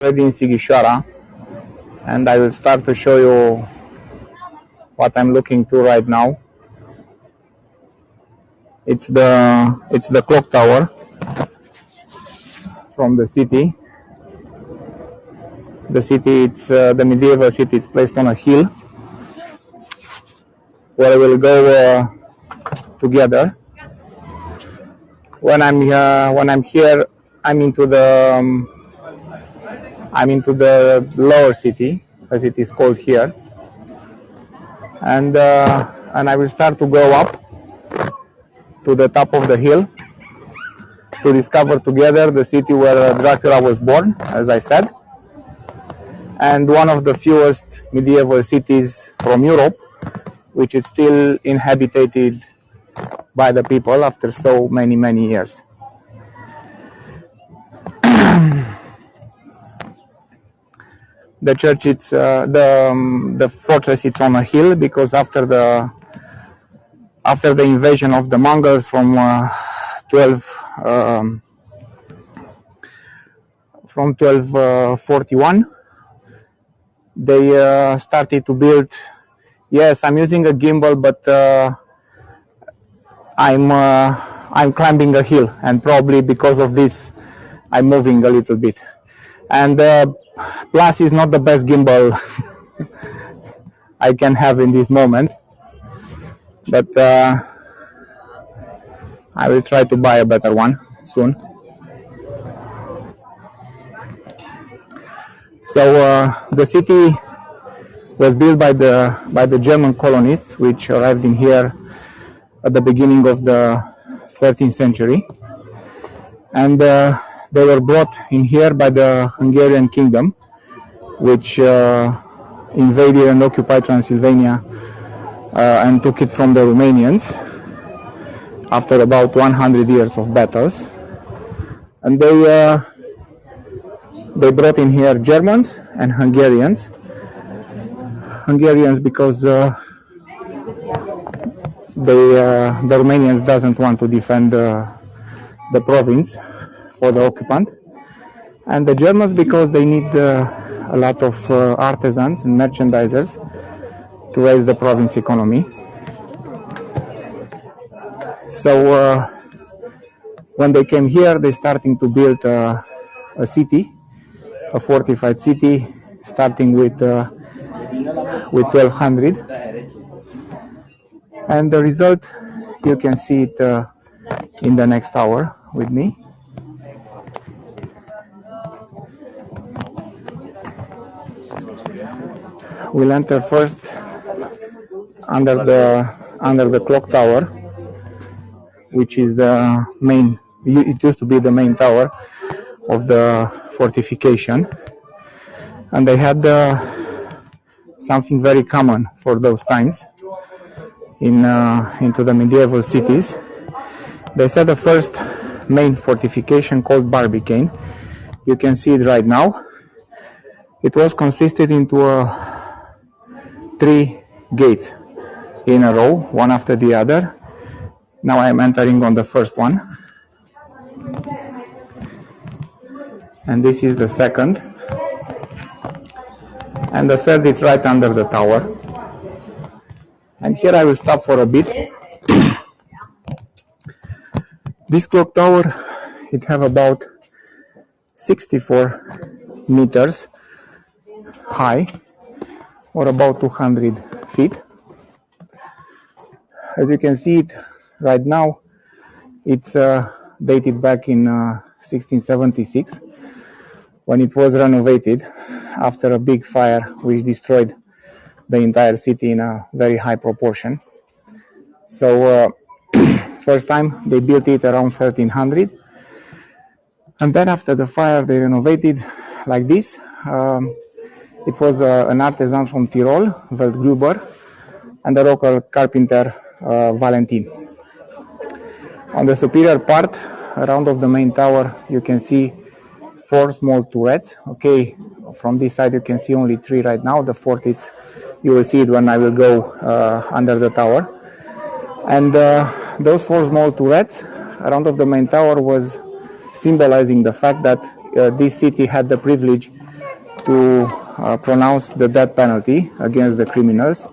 Already in Sighisoara, and I will start to show you what I'm looking to right now. It's the clock tower from the city. The city, it's the medieval city. It's placed on a hill where we'll go together. When I'm here, I'm into the lower city, as it is called here, and I will start to go up to the top of the hill to discover together the city where Dracula was born, as I said, and one of the fewest medieval cities from Europe, which is still inhabited by the people after so many years. The church, it's the fortress, it's on a hill because after the invasion of the Mongols from 1241, they started to build. Yes, I'm using a gimbal, but I'm climbing a hill, and probably because of this, I'm moving a little bit. And plus, is not the best gimbal I can have in this moment, but I will try to buy a better one soon. So the city was built by the German colonists, which arrived in here at the beginning of the 13th century, and they were brought in here by the Hungarian kingdom, which invaded and occupied Transylvania and took it from the Romanians after about 100 years of battles. And they brought in here Germans and Hungarians. Hungarians because the Romanians doesn't want to defend the province for the occupant, and the Germans because they need a lot of artisans and merchandisers to raise the province economy. So when they came here, they starting to build a city, a fortified city, starting with 1200, and the result you can see it in the next hour with me. We'll enter first under the clock tower, which is the main. It used to be the main tower of the fortification, and they had something very common for those times into the medieval cities. They set the first main fortification called Barbicane. You can see it right now. It was consisted into 3 gates in a row, one after the other. Now I am entering on the first one, and this is the second, and the third is right under the tower. And here I will stop for a bit. This clock tower, it have about 64 meters high, or about 200 feet. As you can see it right now, it's dated back in 1676, when it was renovated after a big fire which destroyed the entire city in a very high proportion. So first time they built it around 1300, and then after the fire they renovated like this. It was an artisan from Tyrol, Weltgruber, and the local carpenter, Valentin. On the superior part, around of the main tower, you can see 4 small turrets. Okay, from this side you can see only 3 right now. The 4th, you will see it when I will go under the tower. And those 4 small turrets around of the main tower was symbolizing the fact that this city had the privilege to pronounce the death penalty against the criminals.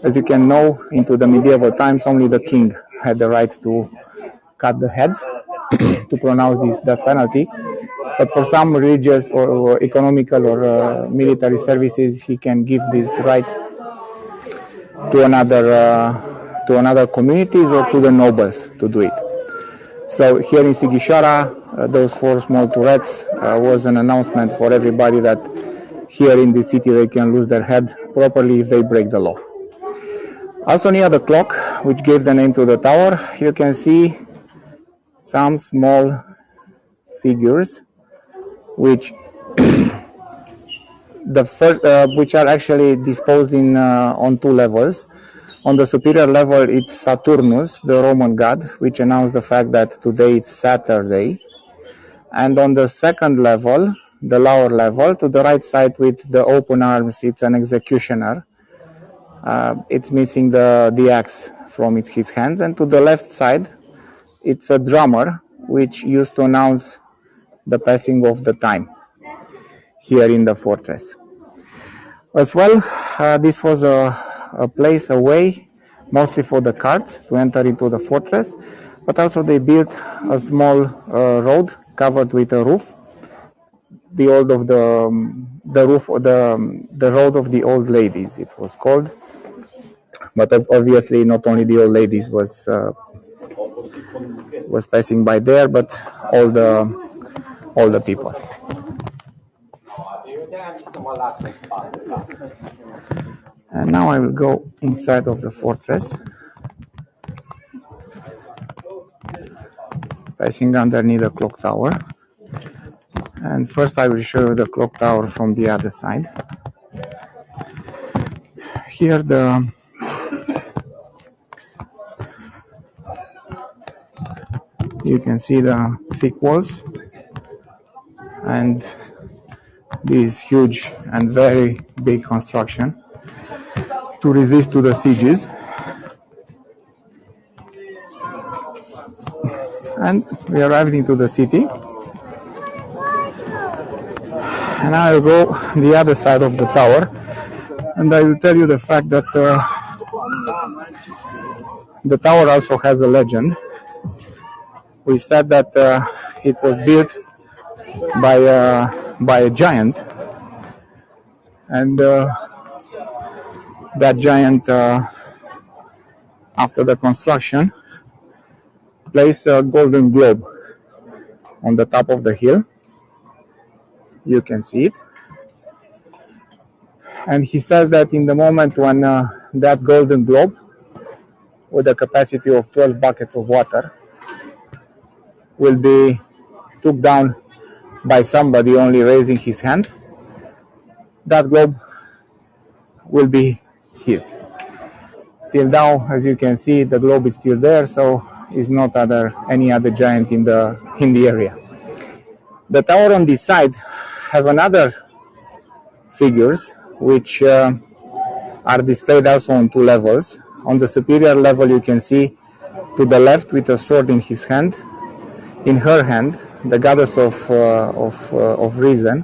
As you can know, into the medieval times, only the king had the right to cut the heads to pronounce this death penalty. But for some religious or economical or military services, he can give this right to another communities or to the nobles to do it. So here in Sighisoara, those 4 small turrets was an announcement for everybody that here in the city they can lose their head properly if they break the law. Also near the clock, which gave the name to the tower, you can see some small figures, which which are actually disposed in on 2 levels. On the superior level, it's Saturnus, the Roman god, which announced the fact that today it's Saturday. And on the second level, the lower level, to the right side with the open arms, it's an executioner. It's missing the axe from his hands. And to the left side, it's a drummer, which used to announce the passing of the time here in the fortress. As well, this was a place, a way, mostly for the carts to enter into the fortress, but also they built a small road covered with a roof, the road of the old ladies, it was called. But obviously, not only the old ladies was passing by there, but all the people. And now I will go inside of the fortress, passing underneath the clock tower. And first I will show you the clock tower from the other side. Here you can see the thick walls and this huge and very big construction to resist to the sieges. And we arrived into the city. And I will go the other side of the tower, and I will tell you the fact that the tower also has a legend. We said that it was built by a giant, and that giant, after the construction, placed a golden globe on the top of the hill. You can see it. And he says that in the moment when that golden globe, with a capacity of 12 buckets of water, will be took down by somebody only raising his hand, that globe will be his. Till now, as you can see, the globe is still there, so is not any other giant in the area. The tower on this side have another figures which are displayed also on 2 levels. On the superior level, you can see to the left with a sword in his hand, in her hand, the goddess of reason.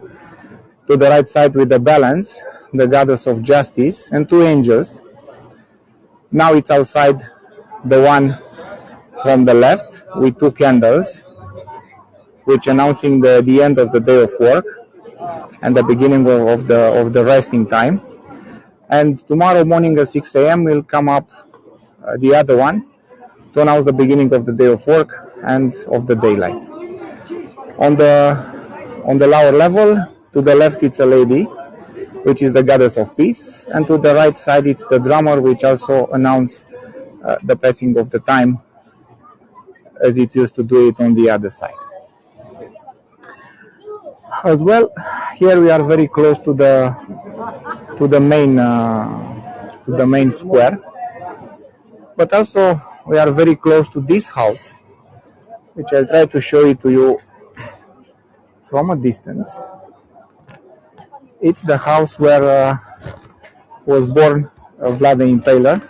To the right side with the balance, the goddess of justice, and 2 angels. Now it's outside the one from the left with 2 candles, which announcing the end of the day of work and the beginning of the resting time. And tomorrow morning at 6 a.m. will come up the other one to announce the beginning of the day of work and of the daylight. On the lower level, to the left it's a lady, which is the goddess of peace, and to the right side it's the drummer, which also announces the passing of the time, as it used to do it on the other side. As well, here we are very close to the main square, but also we are very close to this house, which I'll try to show it to you from a distance. It's the house where was born Vlad the Impaler,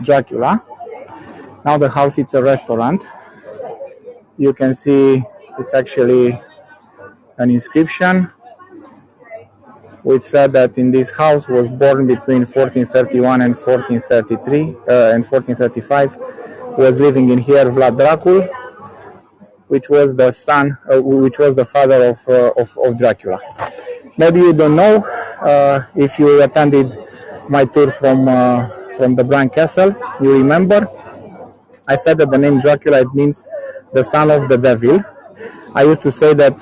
Dracula. Now the house is a restaurant. You can see it's actually an inscription which said that in this house was born between 1431 and 1433 and 1435, was living in here Vlad Dracul, which was the son, which was the father of Dracula. Maybe you don't know if you attended my tour from the Bran Castle. You remember I said that the name Dracula, it means the son of the devil. I used to say that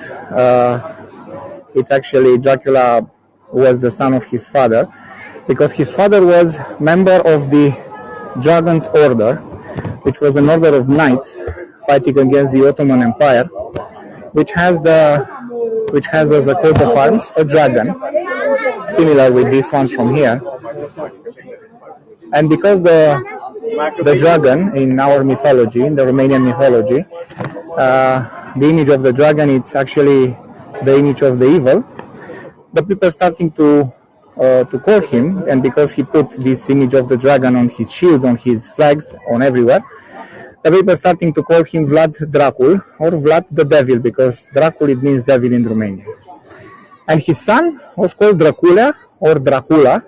it's actually Dracula was the son of his father, because his father was member of the Dragon's Order, which was an order of knights fighting against the Ottoman Empire, which has as a coat of arms a dragon, similar with this one from here. And because the dragon in our mythology, in the Romanian mythology, the image of the dragon, it's actually the image of the evil. The people starting to call him, and because he put this image of the dragon on his shields, on his flags, on everywhere, the people starting to call him Vlad Dracul or Vlad the Devil, because Dracul, it means devil in Romanian. And his son was called Dracula or Dracula,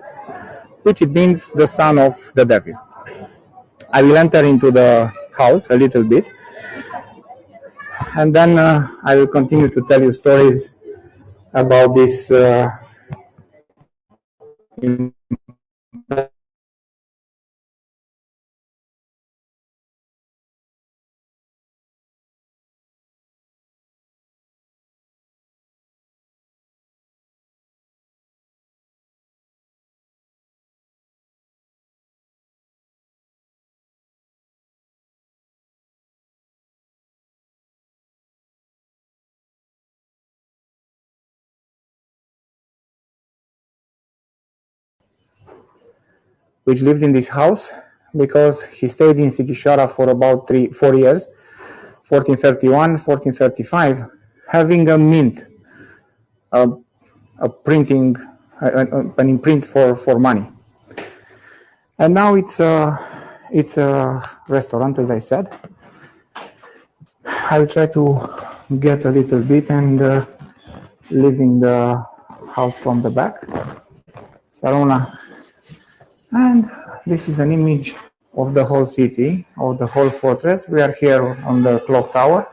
which it means the son of the devil. I will enter into the house a little bit, and then I will continue to tell you stories about this which lived in this house, because he stayed in Sighisoara for about 4 years, 1431, 1435, having a mint, a printing, an imprint for money. And now it's a restaurant, as I said. I'll try to get a little bit and leaving the house from the back. Sarona. And this is an image of the whole city, of the whole fortress. We are here on the clock tower,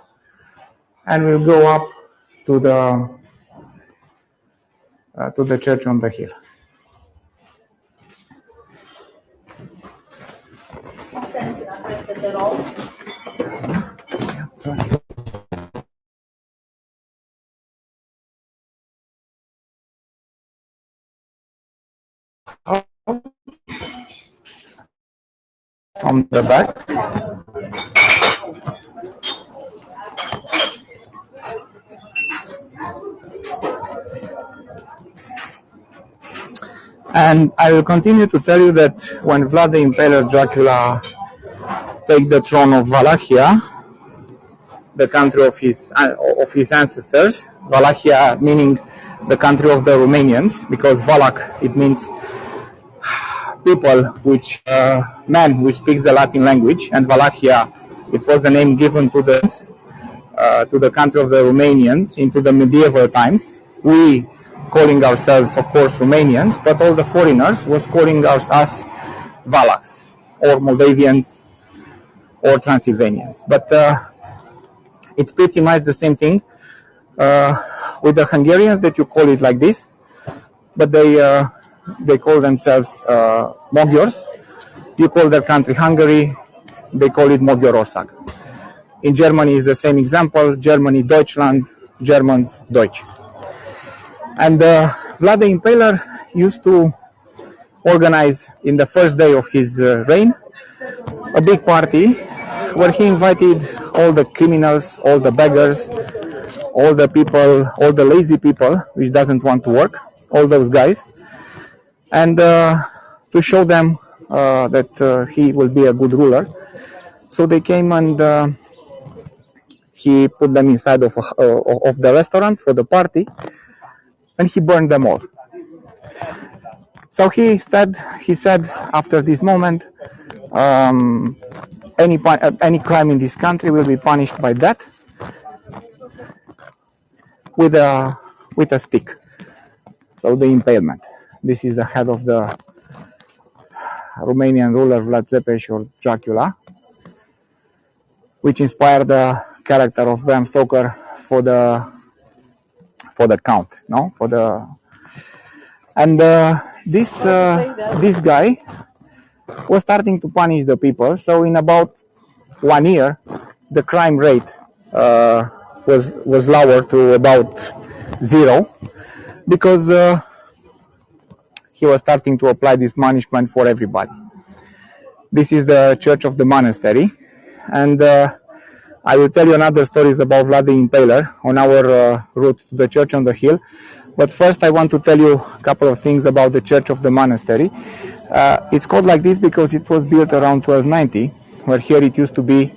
and we'll go up to the church on the hill. From the back. And I will continue to tell you that when Vlad the Impaler Dracula take the throne of Wallachia, the country of his ancestors, Wallachia meaning the country of the Romanians, because Wallach, it means people which man which speaks the Latin language, and Wallachia, it was the name given to the country of the Romanians into the medieval times. We calling ourselves, of course, Romanians, but all the foreigners was calling us Wallachs or Moldavians or Transylvanians. But it's pretty much the same thing with the Hungarians, that you call it like this, but they call themselves Magyars. You call their country Hungary, they call it Magyarország. In Germany is the same example, Germany Deutschland, Germans Deutsch. And Vlad the Impaler used to organize in the first day of his reign a big party where he invited all the criminals, all the beggars, all the people, all the lazy people which doesn't want to work, all those guys, and to show them that he will be a good ruler. So they came, and he put them inside of the restaurant for the party, and he burned them all. So he said after this moment, any crime in this country will be punished by death with a stick. So the impalement. This is the head of the Romanian ruler Vlad or Dracula, which inspired the character of Bram Stoker for the count, no, for the and this guy was starting to punish the people. So in about 1 year, the crime rate was lowered to about 0, because he was starting to apply this punishment for everybody. This is the church of the monastery, and I will tell you another stories about Vlad the Impaler on our route to the church on the hill. But first I want to tell you a couple of things about the church of the monastery. It's called like this because it was built around 1290, where here it used to be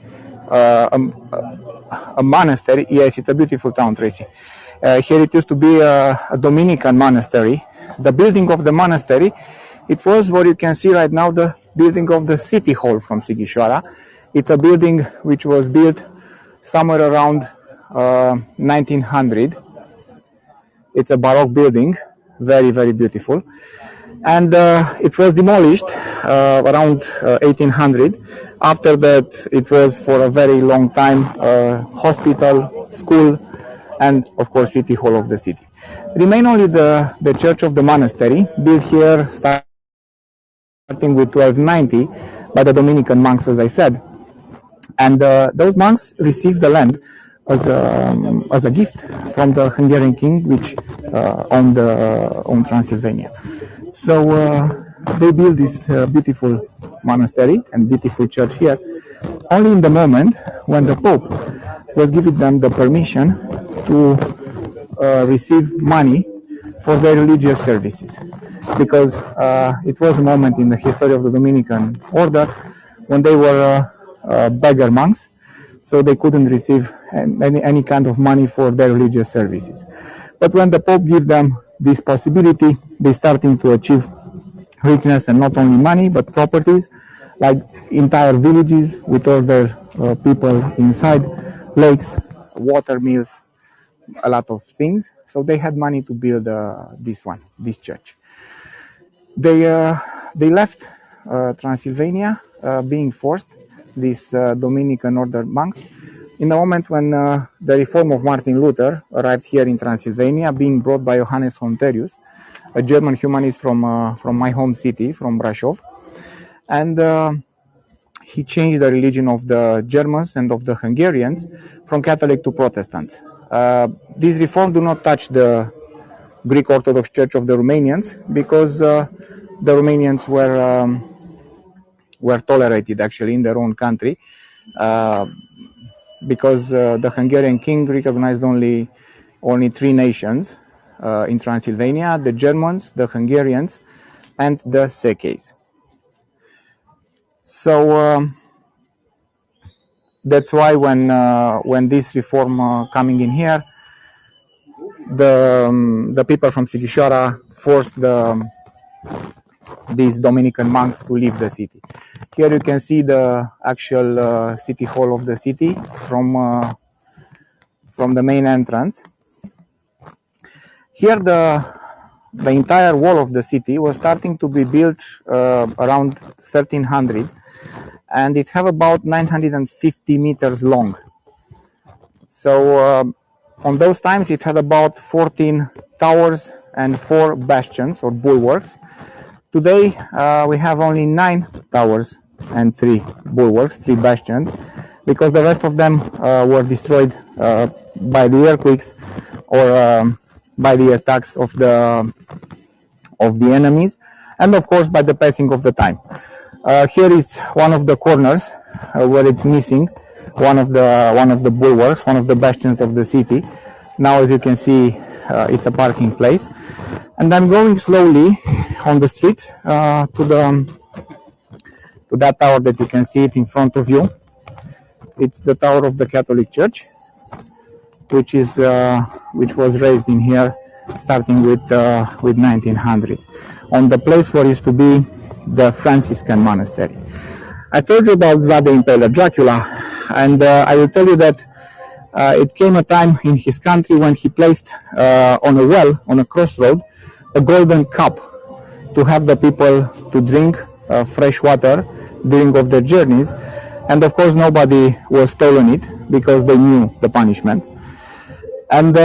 a monastery. Yes, it's a beautiful town, Tracy. Here it used to be a Dominican monastery. The building of the monastery, it was what you can see right now, the building of the city hall from Sighisoara. It's a building which was built somewhere around 1900. It's a Baroque building, very, very beautiful. And it was demolished around 1800. After that, it was for a very long time hospital, school, and of course city hall of the city. Remain only the church of the monastery, built here starting with 1290 by the Dominican monks, as I said. And those monks received the land as a gift from the Hungarian king, which owned Transylvania. So they built this beautiful monastery and beautiful church here only in the moment when the Pope was giving them the permission to receive money for their religious services, because it was a moment in the history of the Dominican order when they were beggar monks, so they couldn't receive any kind of money for their religious services. But when the Pope gave them this possibility, they starting to achieve richness, and not only money but properties, like entire villages with all their people inside, lakes, water mills, a lot of things. So they had money to build this church. They left Transylvania, being forced, these Dominican order monks, in the moment when the reform of Martin Luther arrived here in Transylvania, being brought by Johannes Honterius, a German humanist from my home city, from Brașov. And he changed the religion of the Germans and of the Hungarians from Catholic to Protestant. This reform do not touch the Greek Orthodox Church of the Romanians, because the Romanians were tolerated actually in their own country, because the Hungarian king recognized only 3 nations in Transylvania: the Germans, the Hungarians, and the Sekeys. So that's why when this reform coming in here, the people from Sighisoara forced these Dominican monks to leave the city. Here you can see the actual city hall of the city from the main entrance. Here the entire wall of the city was starting to be built around 1300, and it have about 950 meters long. So on those times it had about 14 towers and 4 bastions or bulwarks. Today we have only 9 towers and 3 bulwarks, 3 bastions, because the rest of them were destroyed by the earthquakes or by the attacks of the enemies, and of course by the passing of the time. Here is one of the corners where it's missing one of the bulwarks, one of the bastions of the city. Now, as you can see, it's a parking place, and I'm going slowly on the street to that tower that you can see it in front of you. It's the tower of the Catholic Church, which was raised in here starting with 1900, on the place where used to be the Franciscan monastery. I told you about Vlad the Impaler, Dracula, and I will tell you that it came a time in his country when he placed on a well, on a crossroad, a golden cup to have the people to drink fresh water during of their journeys, and of course nobody was stolen it because they knew the punishment. And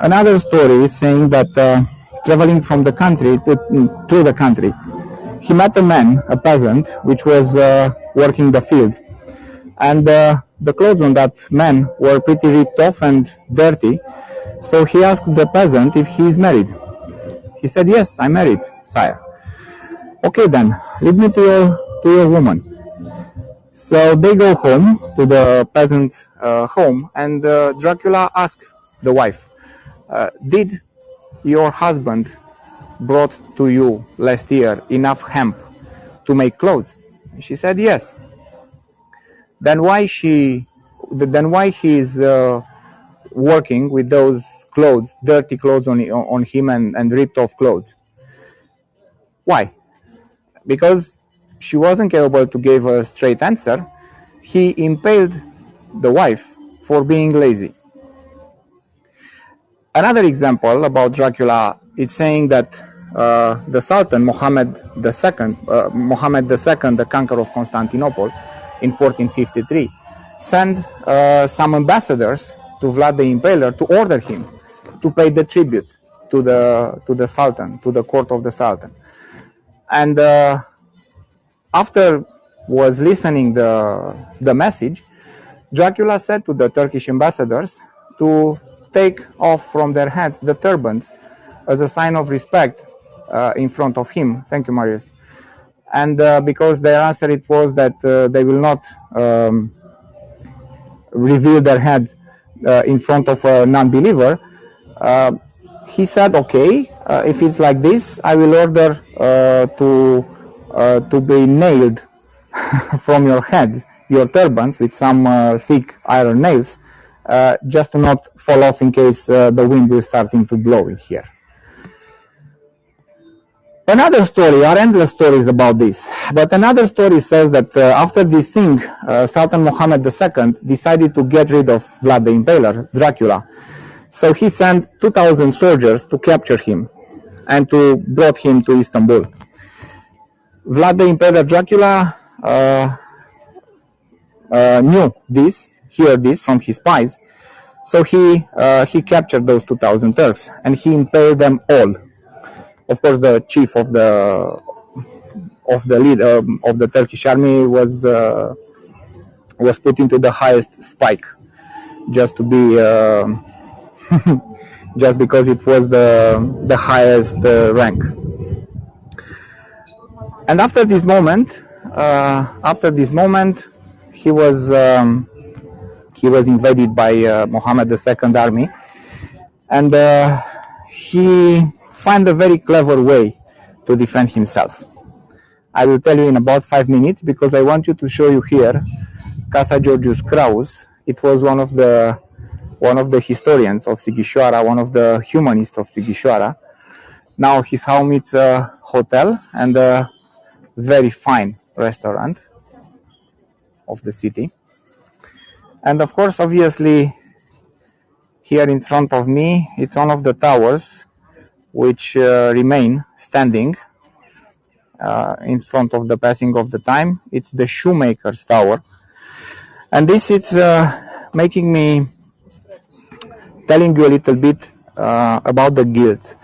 another story is saying that traveling from the country through the country, he met a man, a peasant, which was working the field, and the clothes on that man were pretty ripped off and dirty. So he asked the peasant if he is married. He said, "Yes, I'm married, sire." "Okay then, lead me to your woman." So they go home to the peasant's home, and Dracula asked the wife, "Did your husband brought to you last year enough hemp to make clothes?" She said, "Yes." Then why he is working with those clothes, dirty clothes on him and ripped off clothes? Why? Because she wasn't able to give a straight answer. He impaled the wife for being lazy. Another example about Dracula is saying that the Sultan Mohammed II, the conqueror of Constantinople in 1453, sent some ambassadors to Vlad the Impaler to order him to pay the tribute to the Sultan, to the court of the Sultan. And after was listening the message, Dracula said to the Turkish ambassadors to take off from their heads the turbans as a sign of respect in front of him. Thank you, Marius. And because their answer it was that they will not reveal their heads in front of a non-believer, he said, "Okay, if it's like this, I will order to be nailed from your heads, your turbans, with some thick iron nails, just to not fall off in case the wind is starting to blow in here." Another story, are endless stories about this, but another story says that after this thing, Sultan Mohammed II decided to get rid of Vlad the Impaler, Dracula. So he sent 2,000 soldiers to capture him and to brought him to Istanbul. Vlad the Impaler Dracula knew this, heard this from his spies, so he captured those 2,000 Turks and he impaled them all. Of course, the chief of the leader of the Turkish army was put into the highest spike, just to be just because it was the highest rank. And after this moment, he was invaded by Mohammed II army, and he found a very clever way to defend himself. I will tell you in about 5 minutes, because I want you to show you here Casa Georgius Krauss. It was one of the historians of Sighisoara, one of the humanists of Sighisoara. Now his home is a hotel and a very fine restaurant of the city. And of course, obviously, here in front of me, it's one of the towers which remain standing in front of the passing of the time. It's the Shoemakers Tower. And this is making me telling you a little bit about the guilds,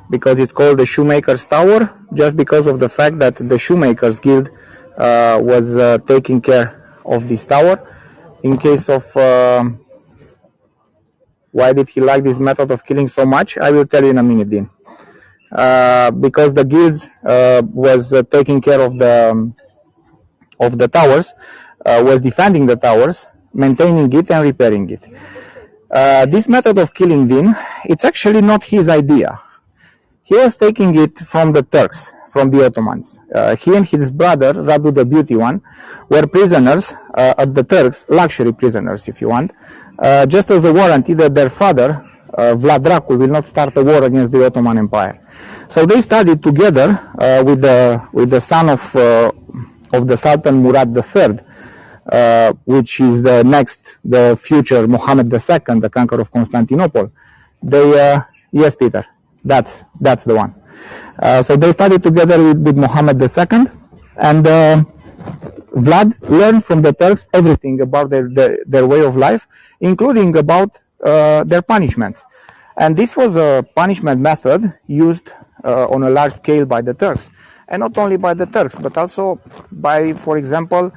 because it's called the Shoemakers Tower just because of the fact that the Shoemakers Guild was taking care of this tower. In case of why did he like this method of killing so much, I will tell you in a minute, Dean. Because the guilds was taking care of the towers, was defending the towers, maintaining it and repairing it. This method of killing Dean, it's actually not his idea. He was taking it from the Turks, from the Ottomans. He and his brother, Radu the Beauty One, were prisoners at the Turks, luxury prisoners if you want, just as a warranty that their father, Vlad Dracula, will not start a war against the Ottoman Empire. So they studied together with the son of the Sultan Murad III, which is the future Mohammed II, the conqueror of Constantinople. They, yes, Peter, that's the one. So they studied together with Mohammed II, and Vlad learned from the Turks everything about their way of life, including about their punishments. And this was a punishment method used on a large scale by the Turks. And not only by the Turks, but also by, for example,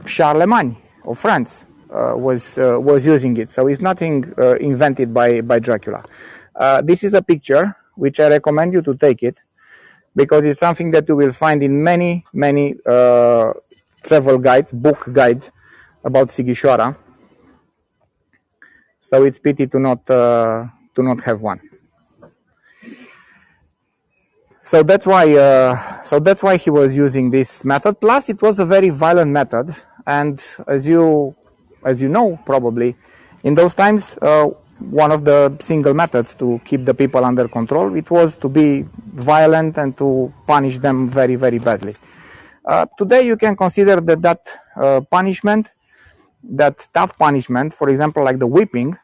Charlemagne of France was using it. So it's nothing invented by Dracula. This is a picture which I recommend you to take it, because it's something that you will find in many travel guides, book guides about Sighisoara. So it's pity to not have one. So that's why he was using this method. Plus, it was a very violent method, and as you know probably, in those times, one of the single methods to keep the people under control, it was to be violent and to punish them very, very badly. Today, you can consider that punishment, that tough punishment, for example, like the whipping,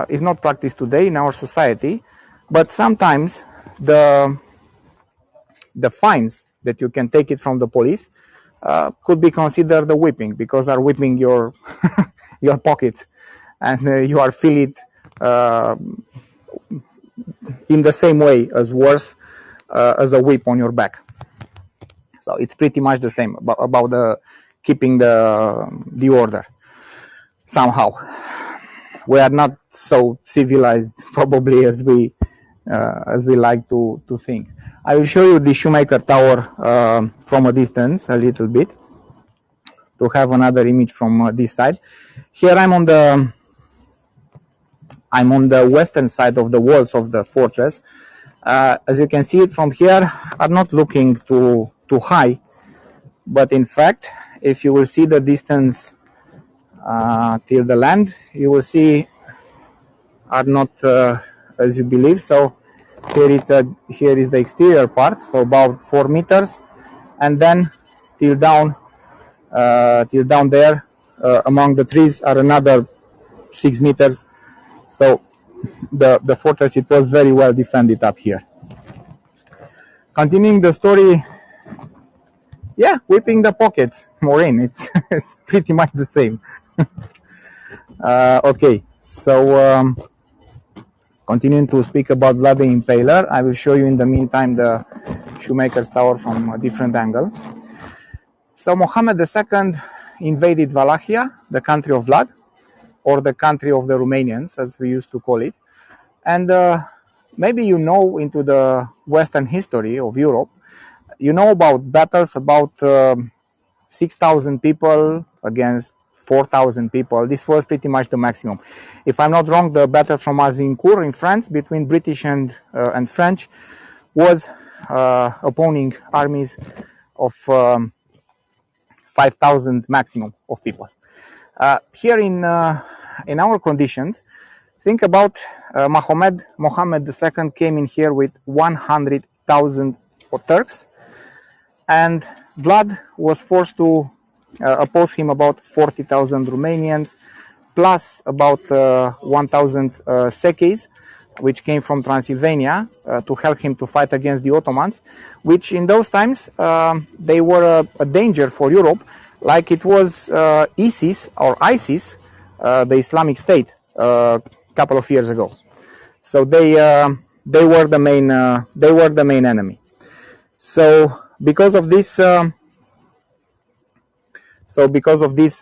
is not practiced today in our society, but sometimes the fines that you can take it from the police could be considered the whipping, because are whipping your your pockets, and you are feel it in the same way as worse as a whip on your back. So it's pretty much the same about the keeping the order. Somehow we are not so civilized probably as we like to think. I will show you the Shoemaker Tower from a distance a little bit, to have another image from this side. Here I'm on the western side of the walls of the fortress. As you can see it from here, I'm not looking too high, but in fact, if you will see the distance till the land, you will see are not as you believe. So here is the exterior part, so about 4 meters, and then till down there among the trees are another 6 meters. So the fortress, it was very well defended up here. Continuing the story, yeah, whipping the pockets, Maureen, it's pretty much the same. Okay, so continuing to speak about Vlad the Impaler, I will show you in the meantime the Shoemaker's Tower from a different angle. So Mohammed II invaded Wallachia, the country of Vlad, or the country of the Romanians, as we used to call it. And maybe you know, into the Western history of Europe, you know about battles about 6,000 people against 4,000 people. This was pretty much the maximum. If I'm not wrong, the battle from Azincourt in France between British and French was opposing armies of 5,000 maximum of people. Here in our conditions, think about Mohammed II came in here with 100,000 Turks, and Vlad was forced to oppose him about 40,000 Romanians, plus about 1,000 Sekis, which came from Transylvania to help him to fight against the Ottomans, which in those times they were a danger for Europe, like it was ISIS, the Islamic State, a couple of years ago. So they were the main enemy. So because of this,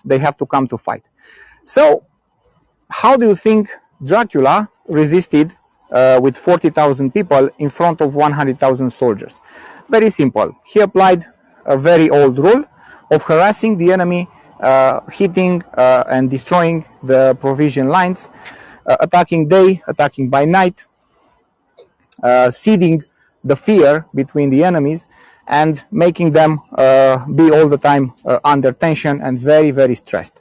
they have to come to fight. So how do you think Dracula resisted with 40,000 people in front of 100,000 soldiers? Very simple. He applied a very old rule of harassing the enemy, hitting and destroying the provision lines, attacking day, attacking by night, seeding the fear between the enemies, and making them be all the time under tension and very, very stressed.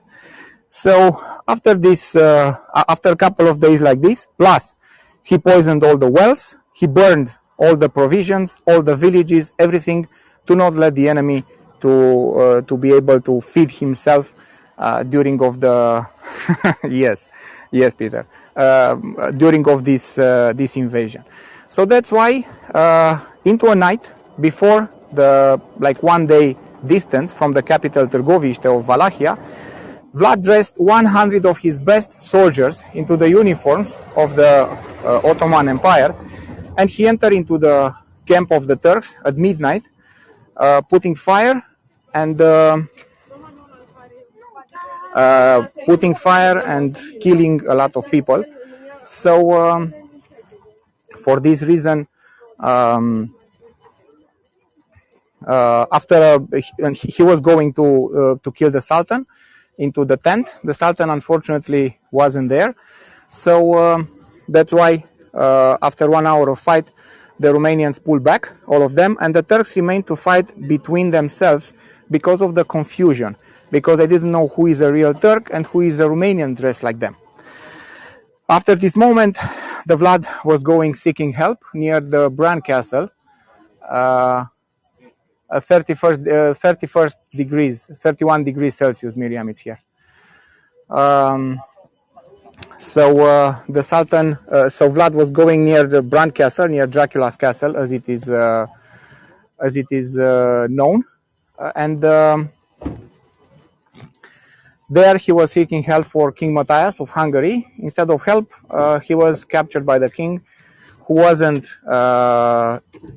So after this, after a couple of days like this, plus he poisoned all the wells, he burned all the provisions, all the villages, everything, to not let the enemy to be able to feed himself during of the yes Peter, during of this invasion. So that's why into a night before the like 1 day distance from the capital Târgoviște of Wallachia, Vlad dressed 100 of his best soldiers into the uniforms of the Ottoman Empire, and he entered into the camp of the Turks at midnight, putting fire and killing a lot of people. So for this reason, after he was going to kill the Sultan into the tent, the Sultan unfortunately wasn't there. So that's why after 1 hour of fight, the Romanians pulled back, all of them, and the Turks remained to fight between themselves because of the confusion, because they didn't know who is a real Turk and who is a Romanian dressed like them. After this moment, the Vlad was going seeking help near the Bran Castle, 31 degrees Celsius, Miriam, it's here. So the Sultan, so Vlad was going near the Bran Castle, near Dracula's castle, as it is known, and there he was seeking help for King Matthias of Hungary. Instead of help, he was captured by the king, who wasn't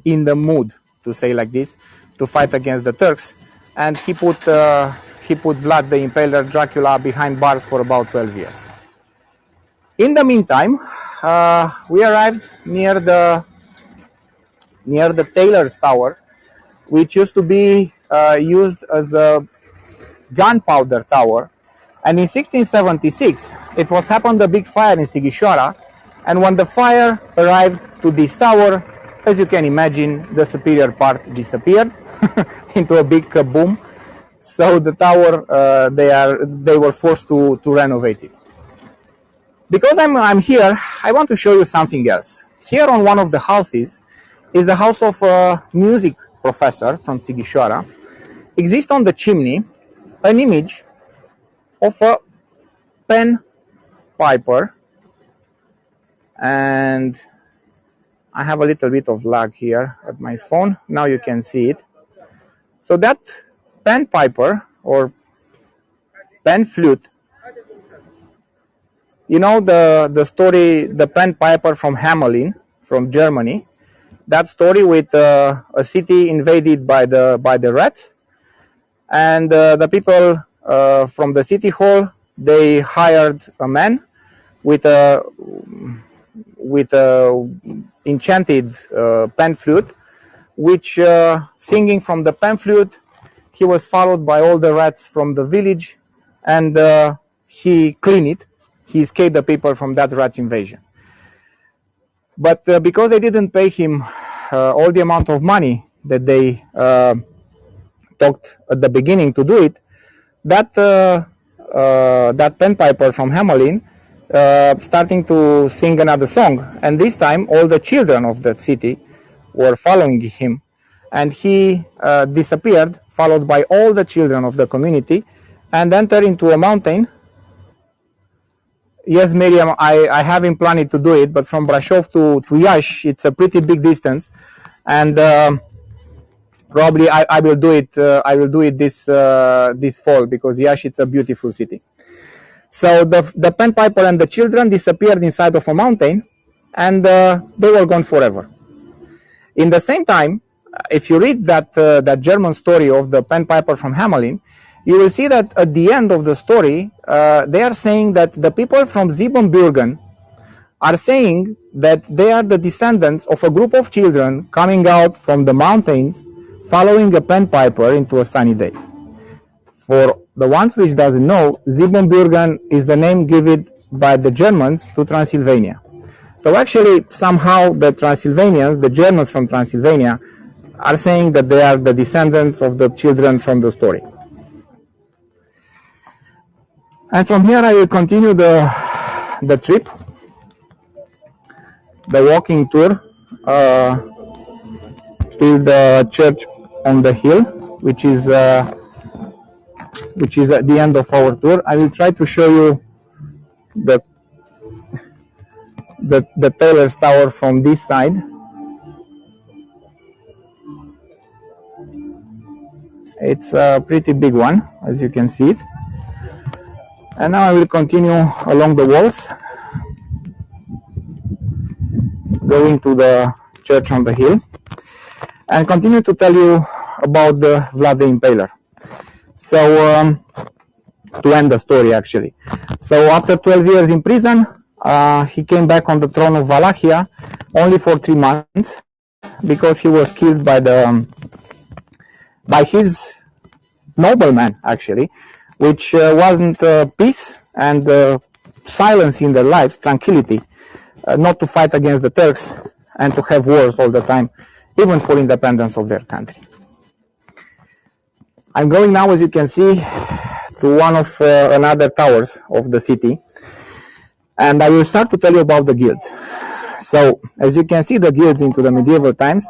in the mood, to say like this, to fight against the Turks, and he put Vlad the Impaler, Dracula, behind bars for about 12 years. In the meantime, we arrived near the tailor's tower, which used to be used as a gunpowder tower. And in 1676, it was happened a big fire in Sighisoara, and when the fire arrived to this tower, as you can imagine, the superior part disappeared into a big kaboom. So the tower, they were forced to renovate it. Because I'm here, I want to show you something else. Here on one of the houses is the house of a music professor from Sighisoara. Exists on the chimney an image of a Panpiper, and I have a little bit of lag here at my phone. Now you can see it. So that Panpiper or pan flute, you know the story, the Panpiper from Hamelin, from Germany. That story with a city invaded by the rats, and the people from the city hall, they hired a man with a enchanted pan flute, which singing from the pan flute, he was followed by all the rats from the village, and he cleaned it. He escaped the people from that rat invasion. But because they didn't pay him all the amount of money that they talked at the beginning to do it, that Panpiper from Hamelin starting to sing another song, and this time all the children of the city were following him, and he disappeared, followed by all the children of the community, and entered into a mountain. Yes, Miriam, I haven't planned to do it, but from Brașov to Iași, it's a pretty big distance, and probably I will do it. I will do it this fall, because Iași, it's a beautiful city. So the Panpiper and the children disappeared inside of a mountain, and they were gone forever. In the same time, if you read that German story of the Panpiper from Hamelin, you will see that at the end of the story, they are saying that the people from Siebenbürgen are saying that they are the descendants of a group of children coming out from the mountains, following a Panpiper into a sunny day. For the ones which doesn't know, Siebenbürgen is the name given by the Germans to Transylvania. So actually, somehow the Transylvanians, the Germans from Transylvania, are saying that they are the descendants of the children from the story. And from here I will continue the trip, the walking tour, till the church on the hill, which is at the end of our tour. I will try to show you the tailor's tower from this side, It's a pretty big one, as you can see it. And now I will continue along the walls, going to the church on the hill, and continue to tell you about the Vlad the Impaler. So, to end the story actually. So after 12 years in prison, he came back on the throne of Wallachia only for 3 months, because he was killed by his nobleman actually, which wasn't peace and silence in their lives, tranquility, not to fight against the Turks and to have wars all the time, even for independence of their country. I'm going now, as you can see, to one of another towers of the city, and I will start to tell you about the guilds. So, as you can see, the guilds into the medieval times,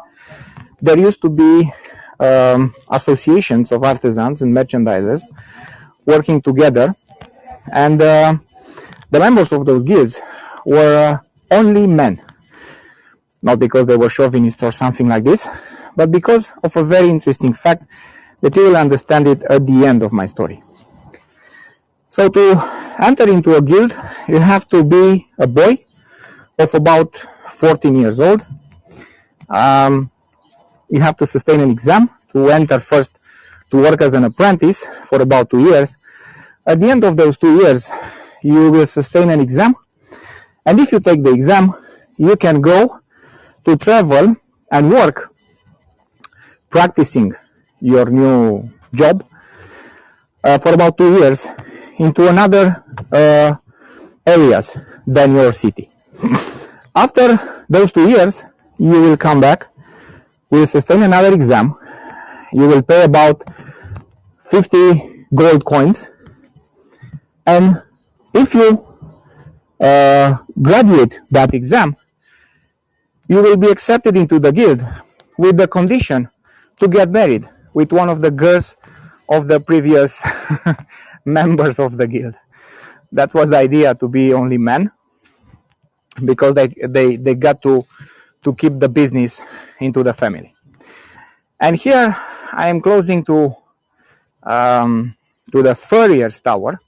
there used to be associations of artisans and merchandisers working together, and the members of those guilds were only men. Not because they were chauvinists or something like this, but because of a very interesting fact that you will understand it at the end of my story. So to enter into a guild, you have to be a boy of about 14 years old. You have to sustain an exam to enter first to work as an apprentice for about 2 years. At the end of those 2 years, you will sustain an exam, and if you take the exam, you can go to travel and work practicing your new job for about 2 years into another areas than your city. After those 2 years, you will come back, will sustain another exam, you will pay about 50 gold coins, and if you graduate that exam, you will be accepted into the guild with the condition to get married with one of the girls of the previous members of the guild. That was the idea, to be only men, because they got to keep the business into the family. And here I am closing to the Furrier's Tower,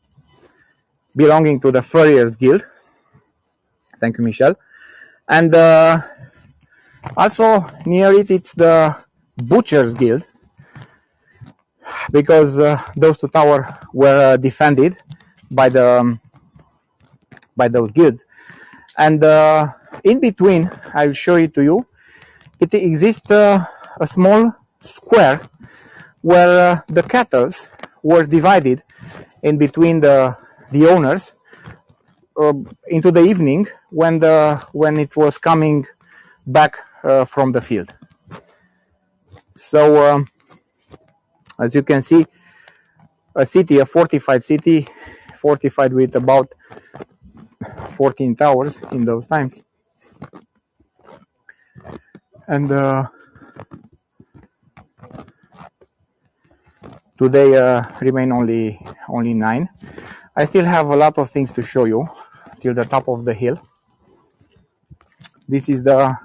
belonging to the Furrier's Guild. Thank you, Michel. And also near it, it's the Butcher's Guild, because those two towers were defended by those guilds. And in between, I'll show it to you, it exists a small square where the cattle were divided in between the owners into the evening when it was coming back from the field. So as you can see, a city, a fortified city, fortified with about 14 towers in those times. And today remain only 9. I still have a lot of things to show you till the top of the hill. This is the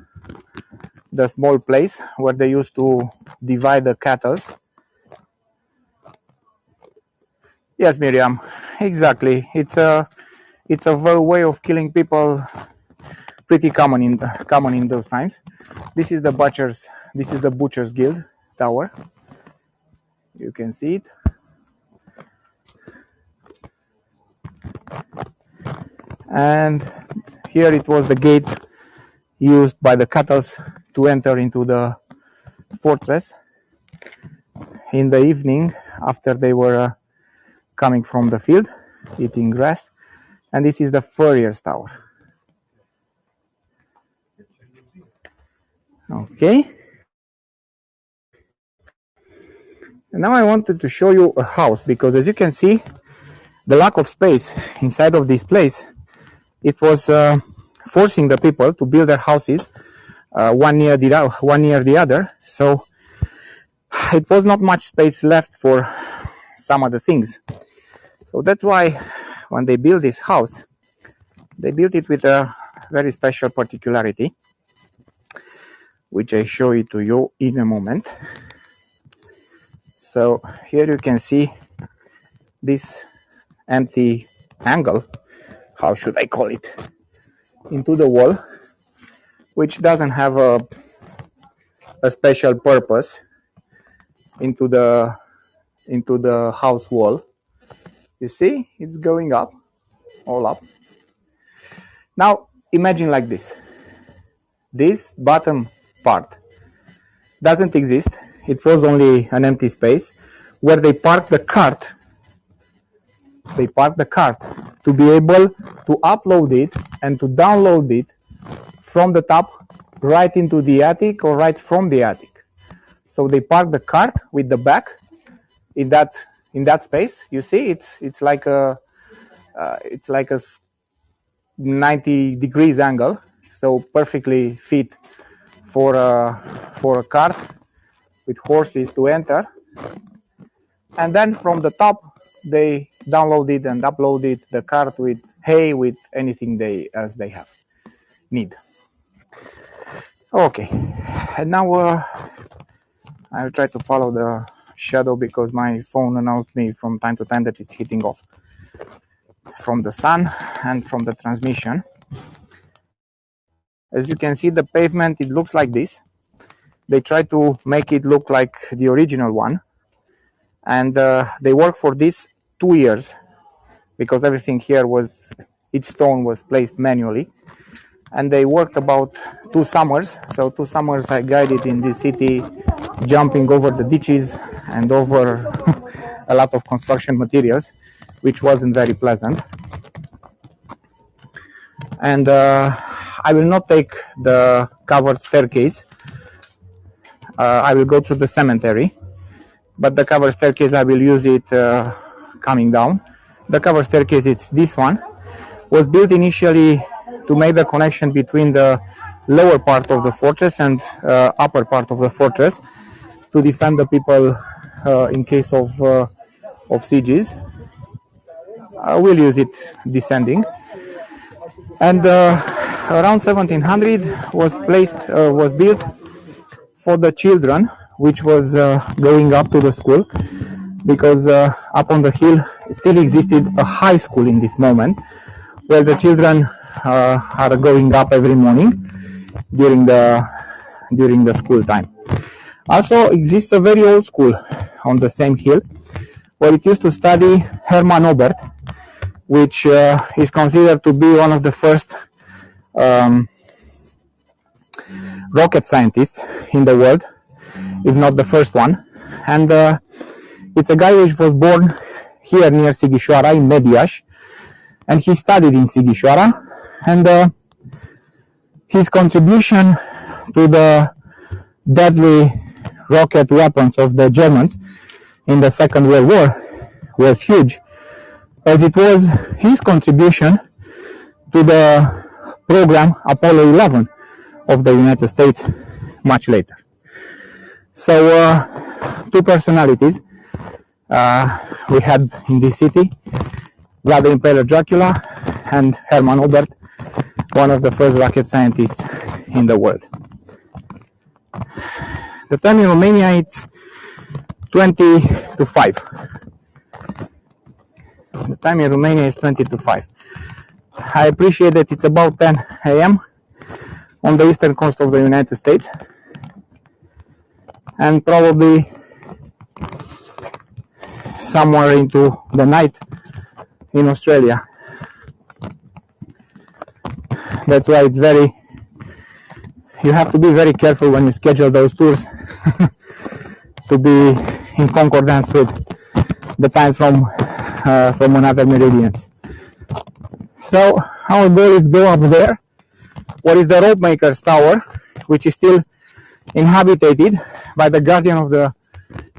small place where they used to divide the cattle. Yes, Miriam, exactly. It's a way of killing people, pretty common in those times. This is the Butcher's Guild tower. You can see it. And here it was the gate used by the cattle to enter into the fortress in the evening after they were coming from the field, eating grass. And this is the Furrier's Tower. Okay. And now I wanted to show you a house, because as you can see, the lack of space inside of this place, it was forcing the people to build their houses one near the other. So it was not much space left for some other things. So that's why when they built this house, they built it with a very special particularity, which I show it to you in a moment. So here you can see this empty angle, how should I call it, into the wall, which doesn't have a special purpose into the house wall. You see, it's going up, all up. Now imagine like this. This bottom part doesn't exist. It was only an empty space where they parked the cart. They parked the cart to be able to upload it and to download it from the top right into the attic or right from the attic. So they parked the cart with the back in that space. You see, it's like a 90 degrees angle, so perfectly fit for a cart with horses to enter. And then from the top they downloaded and uploaded the cart with hay, with anything they need. Okay, and now I'll try to follow the shadow because my phone announced me from time to time that it's hitting off from the sun and from the transmission. As you can see, the pavement, it looks like this. They try to make it look like the original one, and they worked for this 2 years because everything here each stone was placed manually, and they worked about 2 summers. So 2 summers I guided in this city, jumping over the ditches and over a lot of construction materials, which wasn't very pleasant. And I will not take the covered staircase. I will go through the cemetery, but the covered staircase I will use it coming down. The covered staircase, it's this one, was built initially to make the connection between the lower part of the fortress and upper part of the fortress to defend the people in case of sieges. We'll use it descending. And around 1700 was built for the children, which was going up to the school, because up on the hill still existed a high school in this moment, where the children are going up every morning during the school time. Also exists a very old school on the same hill, where it used to study Hermann Oberth, which is considered to be one of the first rocket scientists in the world, if not the first one. And it's a guy which was born here near Sighisoara in Mediaș, and he studied in Sighisoara, and his contribution to the deadly rocket weapons of the Germans in the Second World War was huge, as it was his contribution to the program Apollo 11 of the United States much later. So 2 personalities we had in this city: Vlad the Impaler, Dracula, and Hermann Oberth, one of the first rocket scientists in the world. The time in Romania, it's 20 to 5. The time in Romania is 20 to 5. I appreciate that it's about 10 a.m. on the eastern coast of the United States, and probably somewhere into the night in Australia. That's why you have to be very careful when you schedule those tours to be in concordance with the times from another meridians. So our goal is go up there. What is the rope maker's tower, which is still inhabited by the guardian of the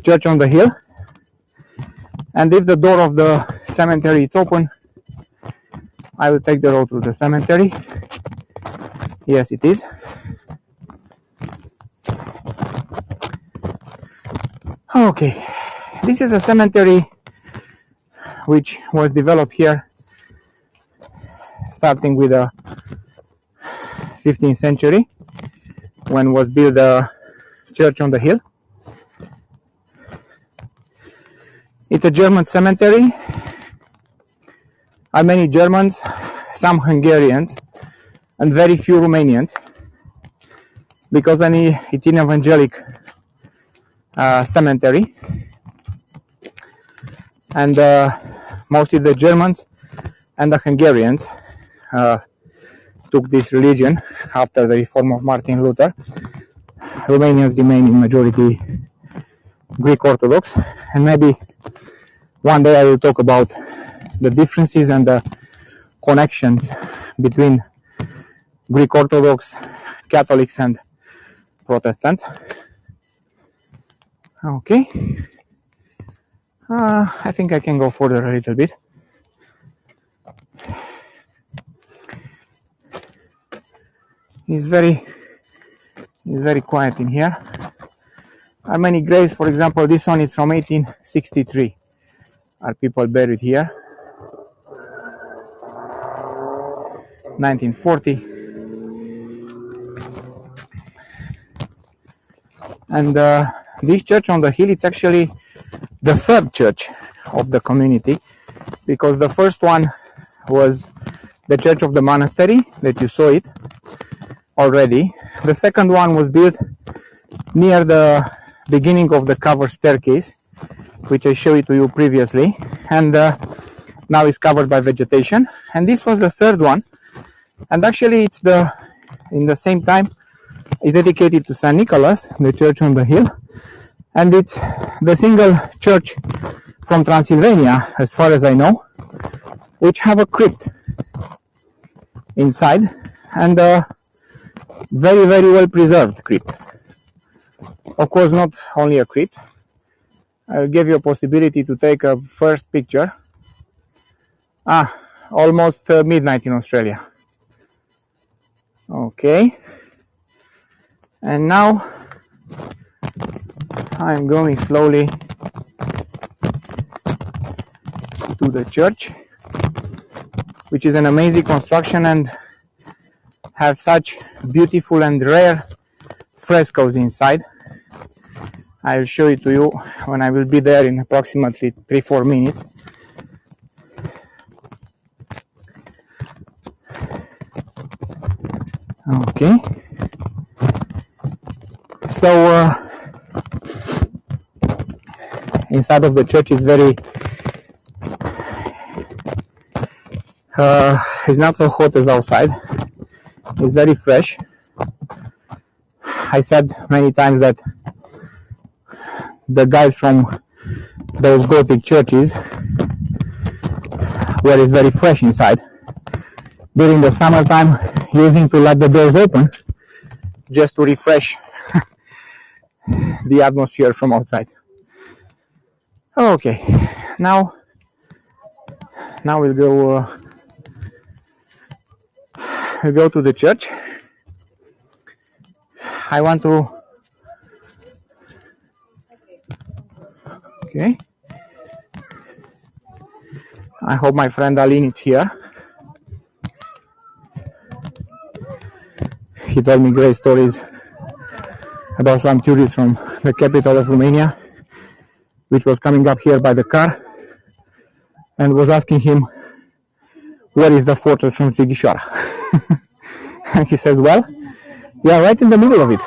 church on the hill. And if the door of the cemetery is open, I will take the road through the cemetery. Yes, it is. Okay, this is a cemetery which was developed here starting with the 15th century, when was built the church on the hill. It's a German cemetery. Are many Germans, some Hungarians, and very few Romanians, because it's an evangelic cemetery, and mostly the Germans and the Hungarians took this religion after the reform of Martin Luther. Romanians remain in majority Greek Orthodox, and maybe one day I will talk about the differences and the connections between Greek Orthodox, Catholics, and Protestants. Okay. I think I can go further a little bit. It's very quiet in here. Are many graves. For example, this one is from 1863. Are people buried here? 1940. And this church on the hill, it's actually the third church of the community, because the first one was the church of the monastery that you saw it already. The second one was built near the beginning of the covered staircase, which I showed it to you previously, and now it's covered by vegetation. And this was the third one, and actually it's in the same time it's dedicated to St. Nicholas, the church on the hill, and it's the single church from Transylvania, as far as I know, which have a crypt inside, and very well preserved crypt. Of course, not only a crypt. I'll give you a possibility to take a first picture. Almost midnight in Australia. Okay. And now I'm going slowly to the church, which is an amazing construction and have such beautiful and rare frescoes inside. I'll show it to you when I will be there in approximately 3-4 minutes. Okay. So inside of the church is it's not so hot as outside. It's very fresh. I said many times that the guys from those Gothic churches, where it's very fresh inside, during the summertime, using to let the doors open just to refresh the atmosphere from outside. Okay, now we'll go to the church. I want to. Okay. I hope my friend Alin is here. He told me great stories about some tourists from the capital of Romania, which was coming up here by the car and was asking him, where is the fortress from Sighisoara? And he says, well, we are right in the middle of it.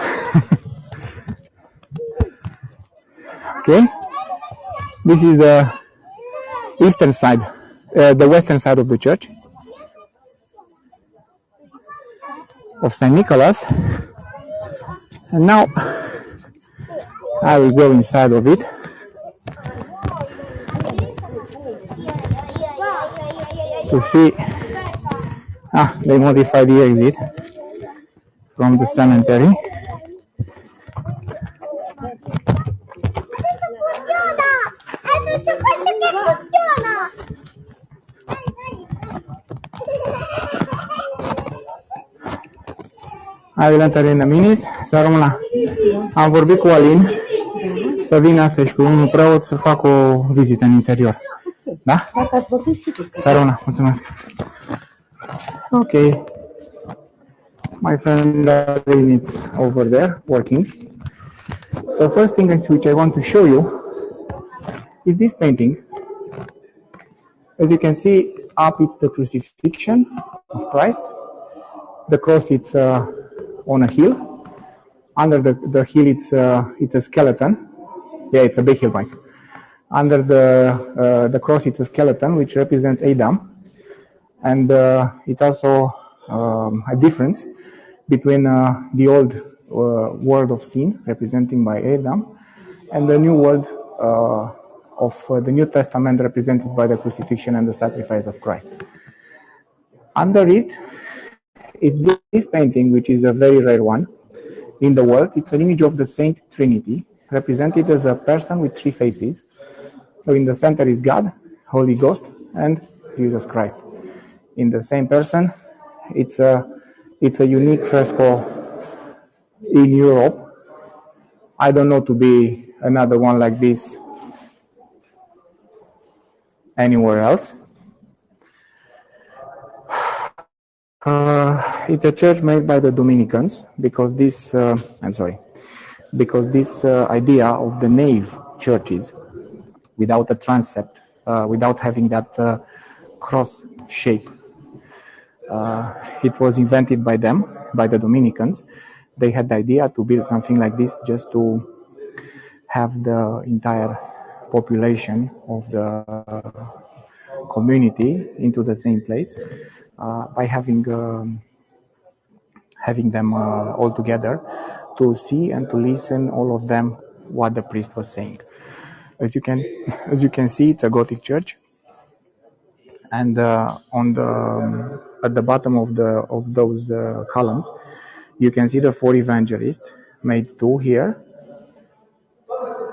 Okay, this is the eastern side, the western side of the church of St. Nicholas. And now I will go inside of it. To see, they modified the exit from the cemetery. I will enter in a minute. Să rămână. Am vorbit cu Alin să vină astăzi cu unul preot să fac o vizită în interior. Da? Să rămână. Mulțumesc. Okay. My friend Alin is over there working. So first thing which I want to show you is this painting. As you can see, up it's the crucifixion of Christ. The cross it's on a hill. Under the hill it's a skeleton. Yeah, it's a big hill, Mike. Under the cross it's a skeleton which represents Adam, and it's also a difference between the old world of sin, representing by Adam, and the new world of the New Testament, represented by the crucifixion and the sacrifice of Christ. Under it is this painting, which is a very rare one in the world. It's an image of the Saint Trinity, represented as a person with three faces. So in the center is God, Holy Ghost, and Jesus Christ. In the same person, it's a unique fresco in Europe. I don't know to be another one like this anywhere else. It's a church made by the Dominicans, because this idea of the nave churches without a transept, without having that cross shape, it was invented by them, by the Dominicans. They had the idea to build something like this just to have the entire population of the community into the same place, by having them all together to see and to listen, all of them, what the priest was saying. As you can see, it's a Gothic church, and at the bottom of those columns, you can see the four evangelists, made two here,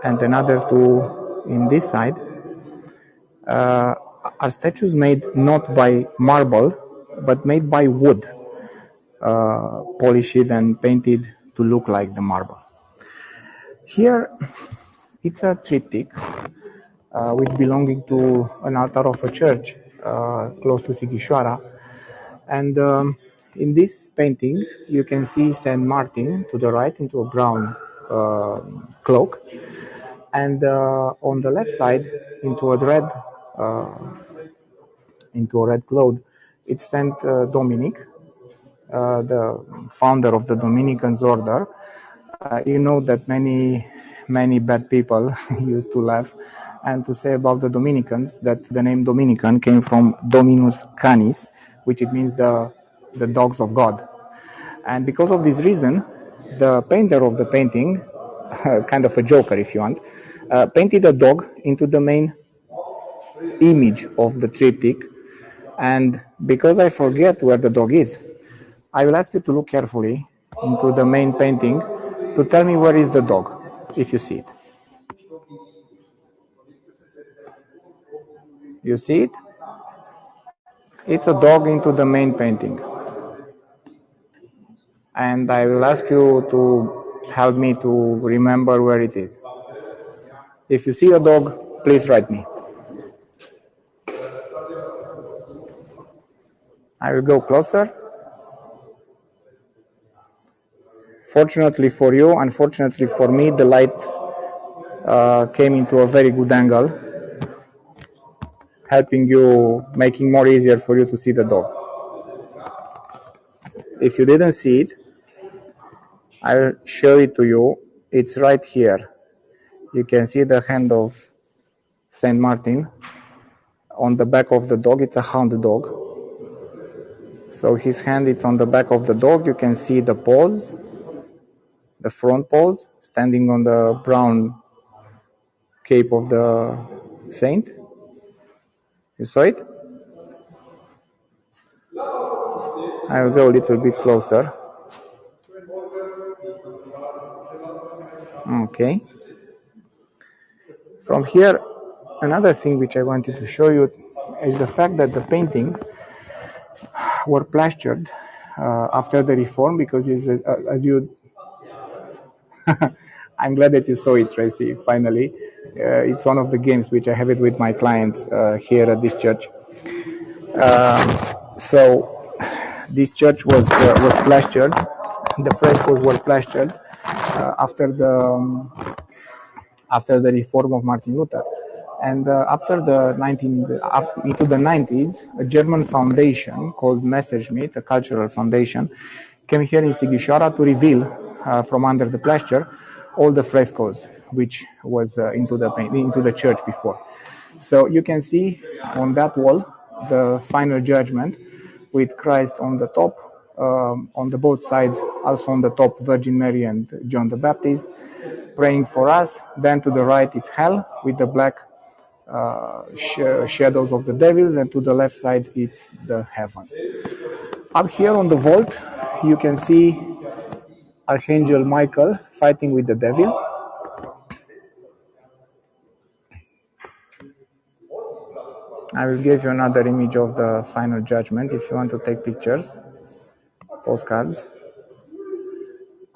and another two in this side. Are statues made not by marble, but made by wood, polished and painted to look like the marble. Here, it's a triptych, which belonging to an altar of a church close to Sighisoara. And in this painting, you can see Saint Martin to the right into a brown cloak, and on the left side into a red cloth, it's Saint Dominic, the founder of the Dominicans order. You know that many bad people used to laugh and to say about the Dominicans that the name Dominican came from Dominus Canis, which it means the dogs of God. And because of this reason, the painter of the painting, kind of a joker if you want, painted a dog into the main image of the triptych. And because I forget where the dog is, I will ask you to look carefully into the main painting to tell me where is the dog, if you see it. You see it? It's a dog into the main painting. And I will ask you to help me to remember where it is. If you see a dog, please write me. I will go closer. Fortunately for you, unfortunately for me, the light came into a very good angle, helping you, making more easier for you to see the dog. If you didn't see it, I'll show it to you. It's right here. You can see the hand of Saint Martin. On the back of the dog, it's a hound dog. So his hand is on the back of the dog. You can see the paws, the front paws, standing on the brown cape of the saint. You saw it? I will go a little bit closer. Okay. From here, another thing which I wanted to show you is the fact that the paintings were plastered after the reform, because as you I'm glad that you saw it, Tracy, finally. It's one of the games which I have it with my clients here at this church. So this church was plastered. The frescoes were plastered after the reform of Martin Luther. And into the 90s, a German foundation called Messerschmitt, a cultural foundation, came here in Sighisoara to reveal from under the plaster all the frescoes which was into the church before. So you can see on that wall the final judgment with Christ on the top, on the both sides, also on the top Virgin Mary and John the Baptist praying for us. Then to the right it's hell with the black shadows of the devils, and to the left side it's the heaven. Up here on the vault you can see Archangel Michael fighting with the devil. I will give you another image of the final judgment if you want to take pictures, postcards.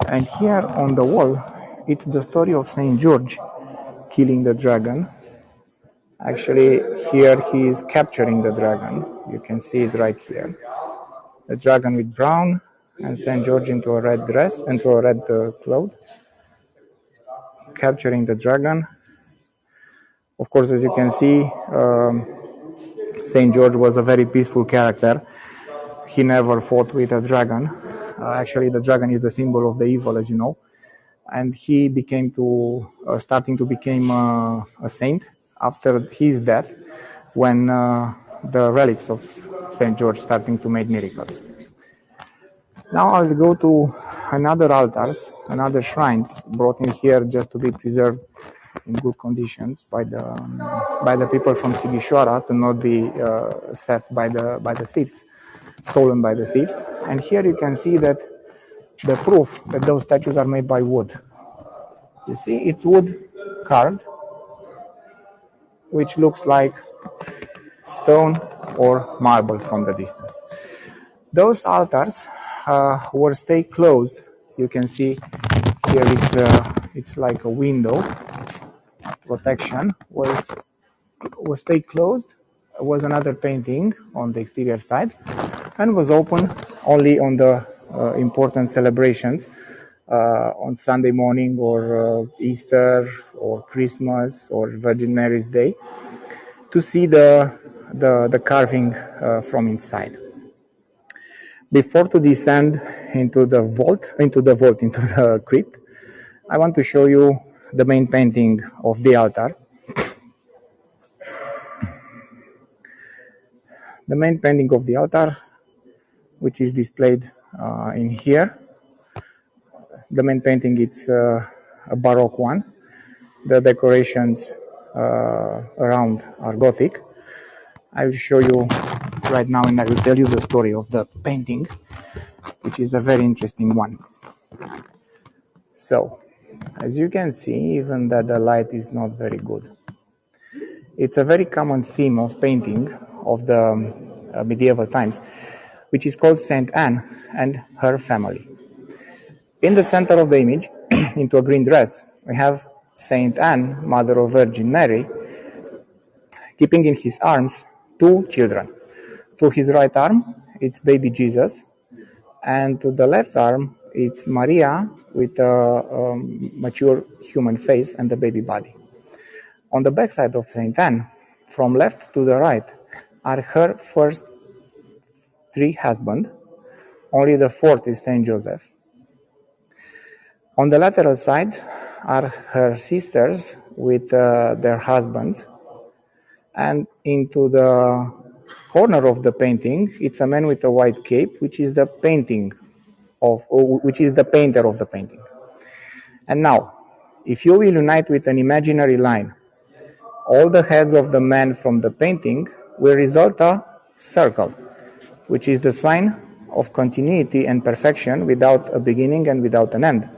And here on the wall it's the story of Saint George killing the dragon. Actually, here he is capturing the dragon. You can see it right here. The dragon with brown and Saint George into a red dress, into a red cloth, capturing the dragon. Of course, as you can see, Saint George was a very peaceful character. He never fought with a dragon. Actually, the dragon is the symbol of the evil, as you know. And he became starting to become a saint after his death, when the relics of Saint George starting to make miracles. Now I will go to another altars, another shrines brought in here just to be preserved in good conditions by the people from Sighisoara to not be theft by the thieves, stolen by the thieves. And here you can see that the proof that those statues are made by wood. You see, it's wood carved, which looks like stone or marble from the distance. Those altars were stay closed. You can see here it's like a window protection was stay closed. Was another painting on the exterior side and was open only on the important celebrations on Sunday morning or Easter or Christmas or Virgin Mary's Day to see the carving from inside. Before to descend into the crypt, I want to show you the main painting of the altar. The main painting of the altar, which is displayed in here. The main painting is a Baroque one. The decorations around are Gothic. I will show you right now and I will tell you the story of the painting, which is a very interesting one. So, as you can see, even that the light is not very good. It's a very common theme of painting of the medieval times, which is called Saint Anne and her family. In the center of the image, into a green dress, we have Saint Anne, Mother of Virgin Mary, keeping in his arms two children. To his right arm, it's baby Jesus, and to the left arm, it's Maria with a mature human face and the baby body. On the backside of Saint Anne, from left to the right, are her first three husbands. Only the fourth is Saint Joseph. On the lateral sides are her sisters with their husbands, and into the corner of the painting, it's a man with a white cape, which is the painter of the painting. And now, if you will unite with an imaginary line all the heads of the men from the painting, will result a circle, which is the sign of continuity and perfection without a beginning and without an end.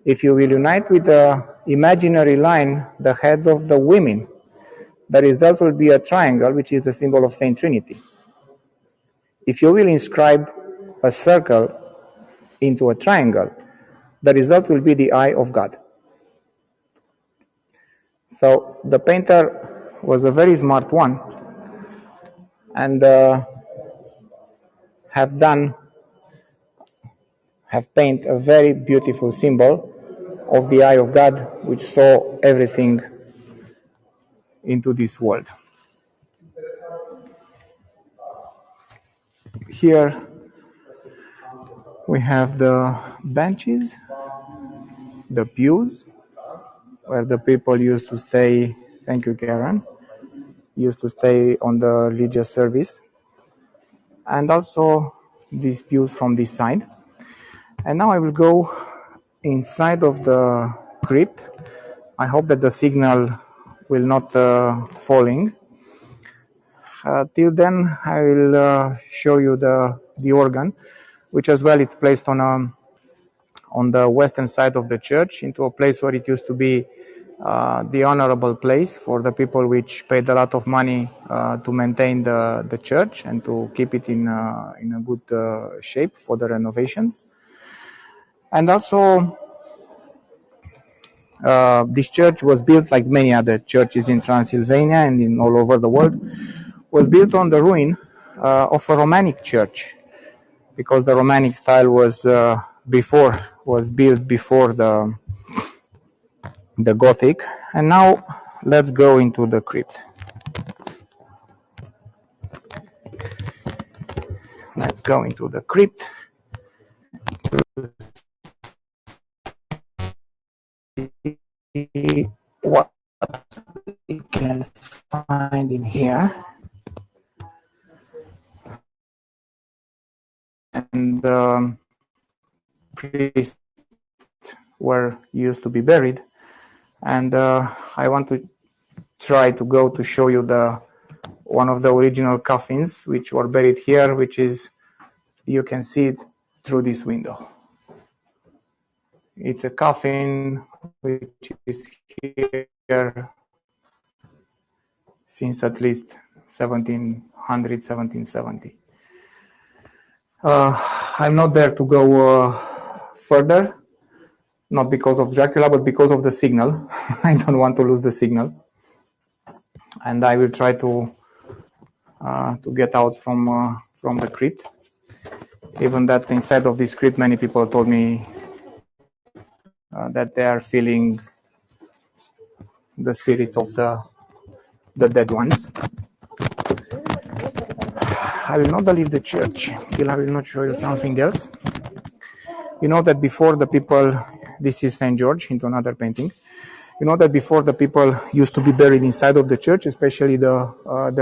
If you will unite with the imaginary line the heads of the women, the result will be a triangle, which is the symbol of Saint Trinity. If you will inscribe a circle into a triangle, the result will be the eye of God. So the painter was a very smart one, and have painted a very beautiful symbol of the eye of God, which saw everything into this world. Here we have the benches, the pews, where the people used to stay. Thank you, Karen. Used to stay on the religious service, and also these pews from this side. And now I will go inside of the crypt. I hope that the signal will not falling. Till then, I will show you the organ, which as well it's placed on the western side of the church, into a place where it used to be the honorable place for the people which paid a lot of money to maintain the church and to keep it in a good shape for the renovations. And also, this church was built, like many other churches in Transylvania and in all over the world, was built on the ruin of a Romanic church, because the Romanic style was built before the Gothic. And now let's go into the crypt. Let's go into the crypt. What we can find in here. And priests were used to be buried. And I want to try to go to show you one of the original coffins which were buried here, which is, you can see it through this window. It's a coffin which is here since at least 1700, 1770. I'm not there to go further, not because of Dracula, but because of the signal. I don't want to lose the signal. And I will try to get out from the crypt. Even that inside of this crypt, many people told me that they are feeling the spirits of the dead ones. I will not leave the church till I will not show you something else. You know that before the people, this is St. George into another painting. You know that before the people used to be buried inside of the church, especially the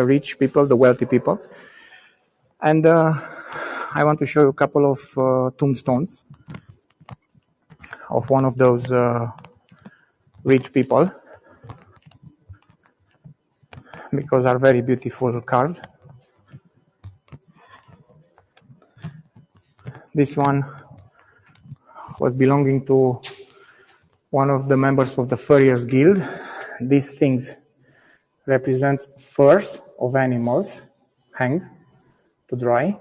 rich people, the wealthy people. And I want to show you a couple of tombstones of one of those rich people, because are very beautiful carved. This one was belonging to one of the members of the Furriers Guild. These things represent furs of animals hanged to dry.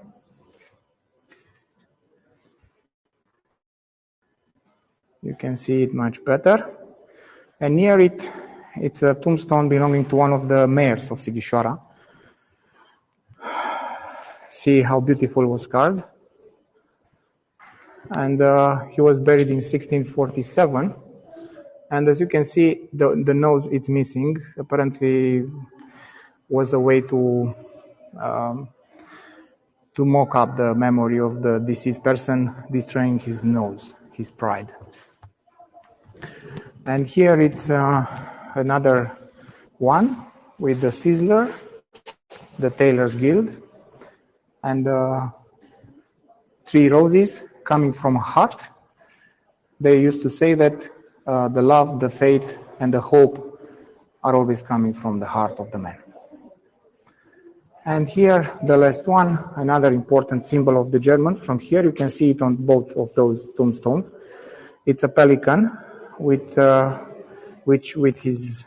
You can see it much better. And near it, it's a tombstone belonging to one of the mayors of Sighisoara. See how beautiful it was carved. And he was buried in 1647. And as you can see, the nose it's missing. Apparently, was a way to mock up the memory of the deceased person, destroying his nose, his pride. And here it's another one with the Sizzler, the Tailor's Guild, and 3 roses coming from a heart. They used to say that the love, the faith, and the hope are always coming from the heart of the man. And here, the last one, another important symbol of the Germans. From here, you can see it on both of those tombstones. It's a pelican with his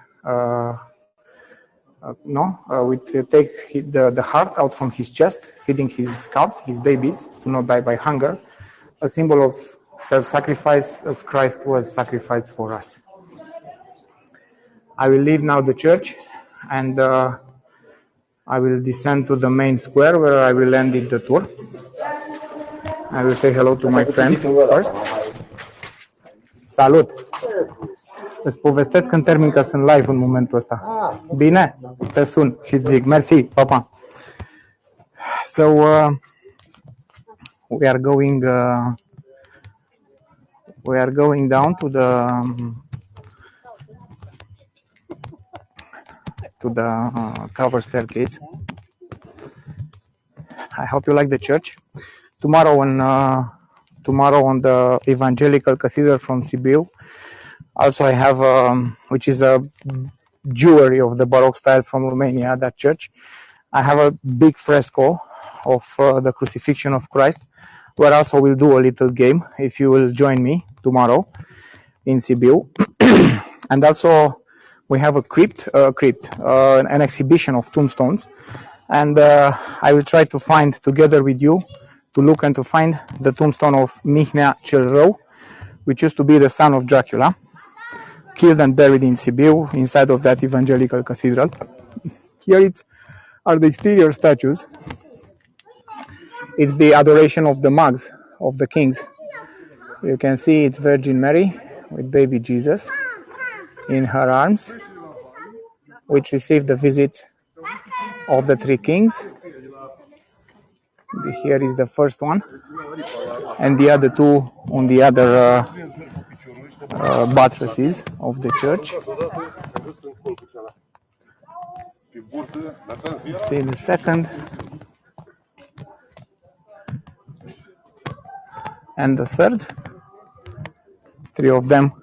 take the heart out from his chest, feeding his calves, his babies, to not die by hunger. A symbol of self-sacrifice, as Christ was sacrificed for us. I will leave now the church, and I will descend to the main square where I will end the tour. I will say hello to my friend first. Salut! Îți povestesc în termen că sunt live în momentul ăsta. Bine? Te sun și îți zic. Mersi, pa, pa. So, we are going down to the cover staircase. I hope you like the church. Tomorrow on the Evangelical Cathedral from Sibiu. Also, I have which is a jewelry of the Baroque style from Romania. That church. I have a big fresco of the Crucifixion of Christ, where also we'll do a little game if you will join me tomorrow in Sibiu. And also we have a crypt, an exhibition of tombstones, and I will try to find together with you to look and to find the tombstone of Mihnea cel Rău, which used to be the son of Dracula, killed and buried in Sibiu inside of that Evangelical Cathedral. Here are the exterior statues. It's the adoration of the mugs of the kings. You can see it's Virgin Mary with baby Jesus in her arms, which received the visit of the three kings. Here is the first one, and the other two on the other buttresses of the church. See the second and the third. Three of them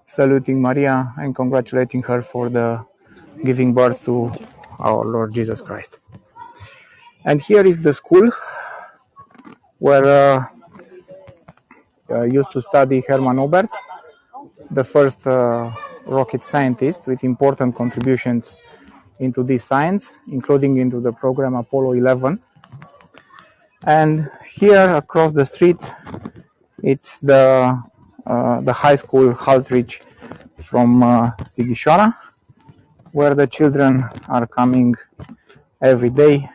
saluting Maria and congratulating her for the giving birth to our Lord Jesus Christ. And here is the school where used to study Hermann Oberth, the first rocket scientist with important contributions into this science, including into the program Apollo 11. And here across the street, it's the high school Haltrich from Sighisoara, where the children are coming every day,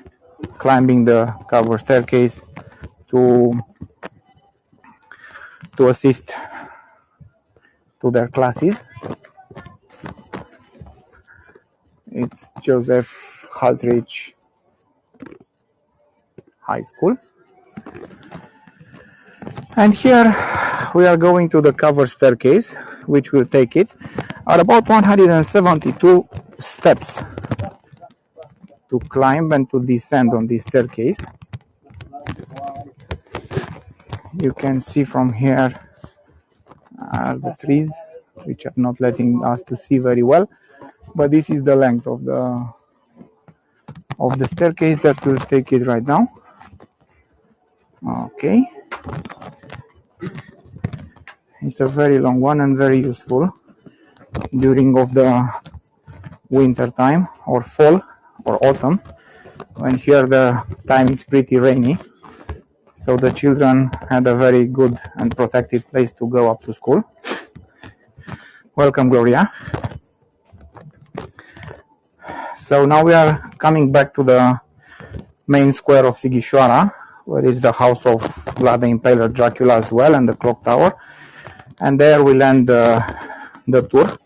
climbing the cover staircase to assist to their classes. It's Joseph Haltrich High School. And here we are going to the cover staircase, which will take it at about 172 steps to climb and to descend on this staircase. You can see from here are the trees, which are not letting us to see very well, but this is the length of the staircase that will take it right now. Okay, it's a very long one and very useful during of the winter time or fall or autumn, when here the time it's pretty rainy, so the children had a very good and protected place to go up to school. Welcome, Gloria. So now we are coming back to the main square of Sighisoara, where is the house of Vlad the Impaler, Dracula as well, and the clock tower. And there we'll end the tour.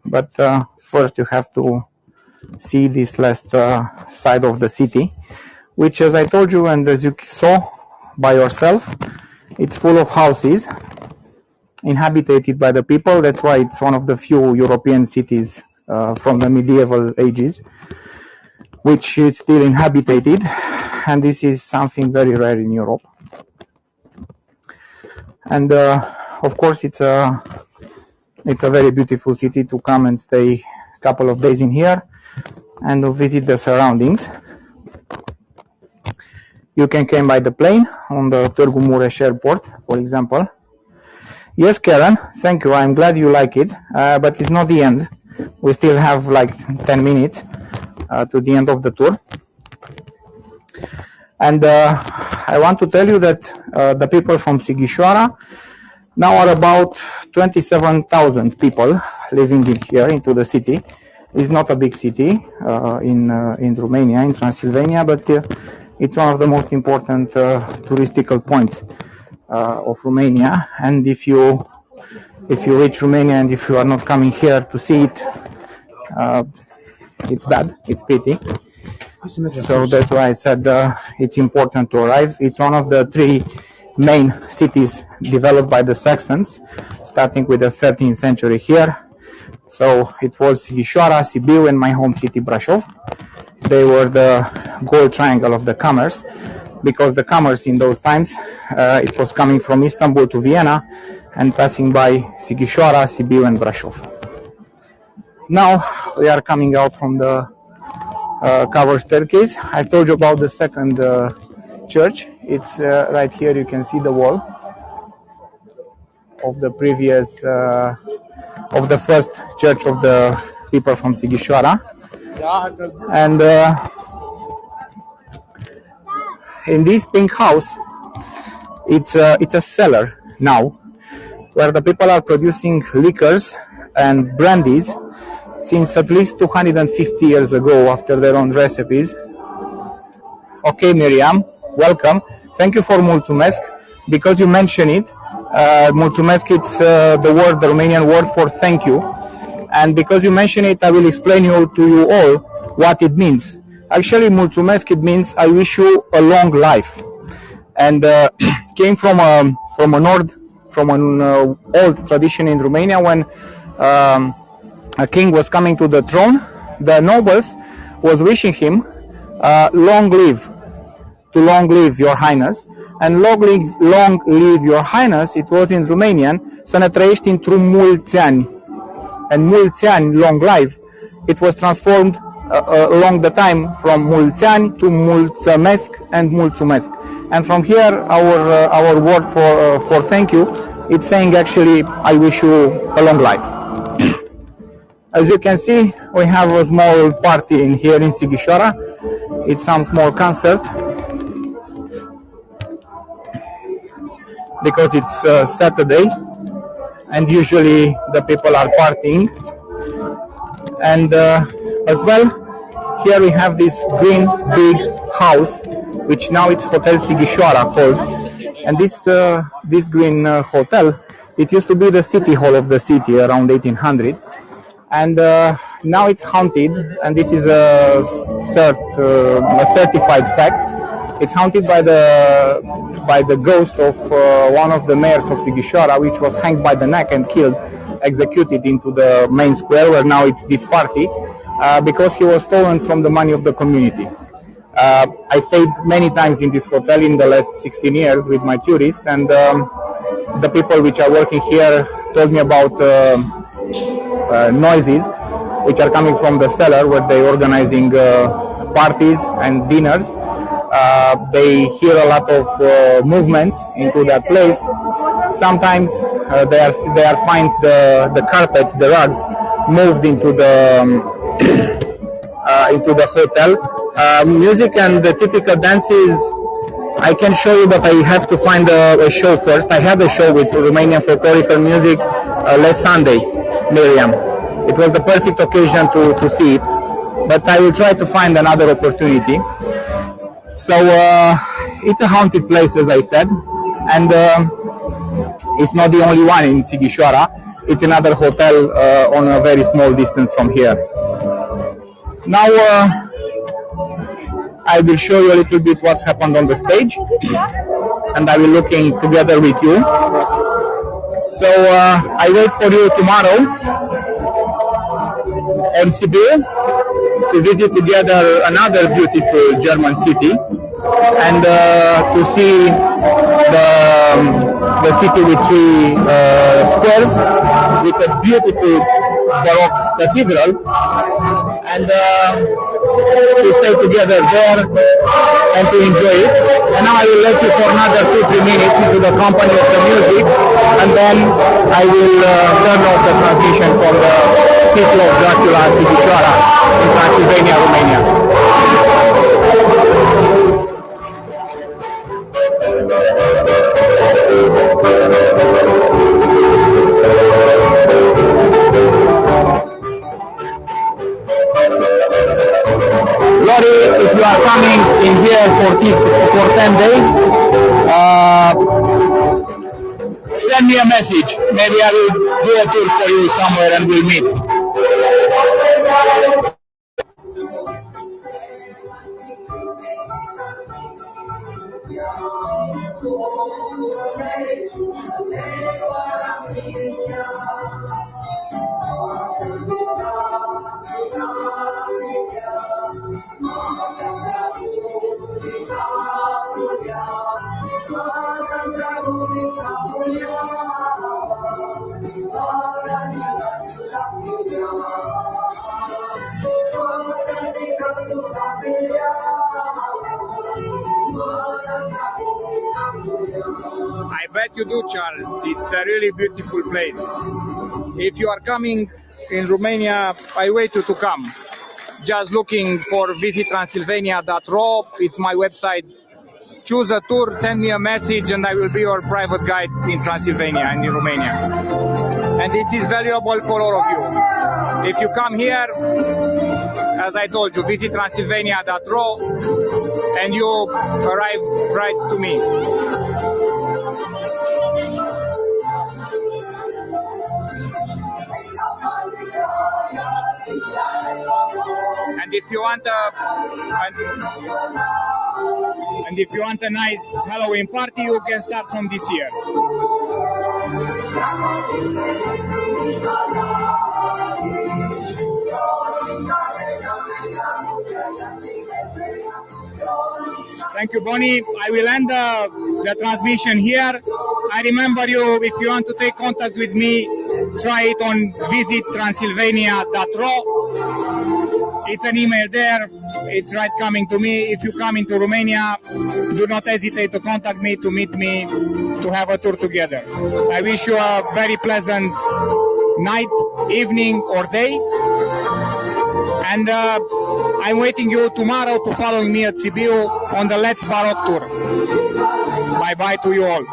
But first you have to see this last side of the city, which, as I told you and as you saw by yourself, it's full of houses inhabited by the people. That's why it's one of the few European cities from the medieval ages which is still inhabited, and this is something very rare in Europe. And of course it's a very beautiful city to come and stay a couple of days in here and to visit the surroundings. You can come by the plane on the Târgu Mureș airport, for example. Yes, Karen, thank you. I'm glad you like it, but it's not the end. We still have like 10 minutes to the end of the tour. And I want to tell you that the people from Sighisoara now are about 27,000 people living in here into the city. It's not a big city in Romania, in Transylvania, but it's one of the most important touristical points of Romania. And if you reach Romania and if you are not coming here to see it, it's bad, it's pity. So that's why I said it's important to arrive. It's one of the three main cities developed by the Saxons, starting with the 13th century here. So it was Sighisoara, Sibiu, and my home city, Brașov. They were the gold triangle of the commerce, because the commerce in those times, it was coming from Istanbul to Vienna and passing by Sighisoara, Sibiu, and Brașov. Now we are coming out from the covered staircase. I told you about the second church. It's right here. You can see the wall of the previous, of the first church of the people from Sighisoara. And in this pink house, it's a cellar now, where the people are producing liquors and brandies since at least 250 years ago, after their own recipes. Okay, Miriam, welcome. Thank you for Multumesc, because you mentioned it. Multumesc, it's the word, the Romanian word for thank you. And because you mentioned it, I will explain to you all what it means. Actually, Multumesc, it means I wish you a long life. And came from an old tradition in Romania. When a king was coming to the throne, the nobles was wishing him long live your highness. And long live your highness, it was in Romanian, să ne trăiești într-un mulți ani. And mulți ani, long life, it was transformed along the time from mulți ani to Multumesc and Multumesc. And from here, our word for thank you, it's saying actually, I wish you a long life. As you can see, we have a small party in here in Sighisoara. It's some small concert, because it's Saturday and usually the people are partying. And as well, here we have this green big house, which now it's Hotel Sighisoara called. And this green hotel, it used to be the city hall of the city around 1800. And now it's haunted, and this is a certified fact. It's haunted by the ghost of one of the mayors of Sighisoara, which was hanged by the neck and killed, executed into the main square, where now it's this party, because he was stolen from the money of the community. I stayed many times in this hotel in the last 16 years with my tourists, and the people which are working here told me about noises which are coming from the cellar, where they're organizing parties and dinners. They hear a lot of movements into that place. Sometimes they are find the carpets, the rugs, moved into the hotel. Music and the typical dances, I can show you, but I have to find a show first. I had a show with Romanian folklorical music last Sunday, Miriam. It was the perfect occasion to see it, but I will try to find another opportunity. So it's a haunted place, as I said, and it's not the only one in Sighisoara. It's another hotel on a very small distance from here. Now I will show you a little bit what's happened on the stage, and I will looking together with you. So I wait for you tomorrow on Sibiu to visit together another beautiful German city, and to see the city with three squares with a beautiful Baroque cathedral, and to stay together there and to enjoy it. And now I will let you for another 2-3 minutes into the company of the music, and then I will turn off the transmission from the city of Dracula, Sighisoara, in Transylvania, Romania. Lori, if you are coming in here for 10 days, send me a message. Maybe I will do a tour for you somewhere and we'll meet. I bet you do, Charles. It's a really beautiful place. If you are coming in Romania, I wait you to come. Just looking for visittransylvania.ro. It's my website. Choose a tour, send me a message, and I will be your private guide in Transylvania and in Romania. And this is valuable for all of you. If you come here, as I told you, visittransylvania.ro, and you arrive right to me. And if you want a nice Halloween party, you can start from this year. Thank you, Bonnie. I will end the transmission here. I remember you, if you want to take contact with me, try it on visittransylvania.ro. It's an email there. It's right coming to me. If you come into Romania, do not hesitate to contact me, to meet me, to have a tour together. I wish you a very pleasant night, evening, or day. And I'm waiting you tomorrow to follow me at Sibiu on the Let's Baroque tour. Bye-bye to you all.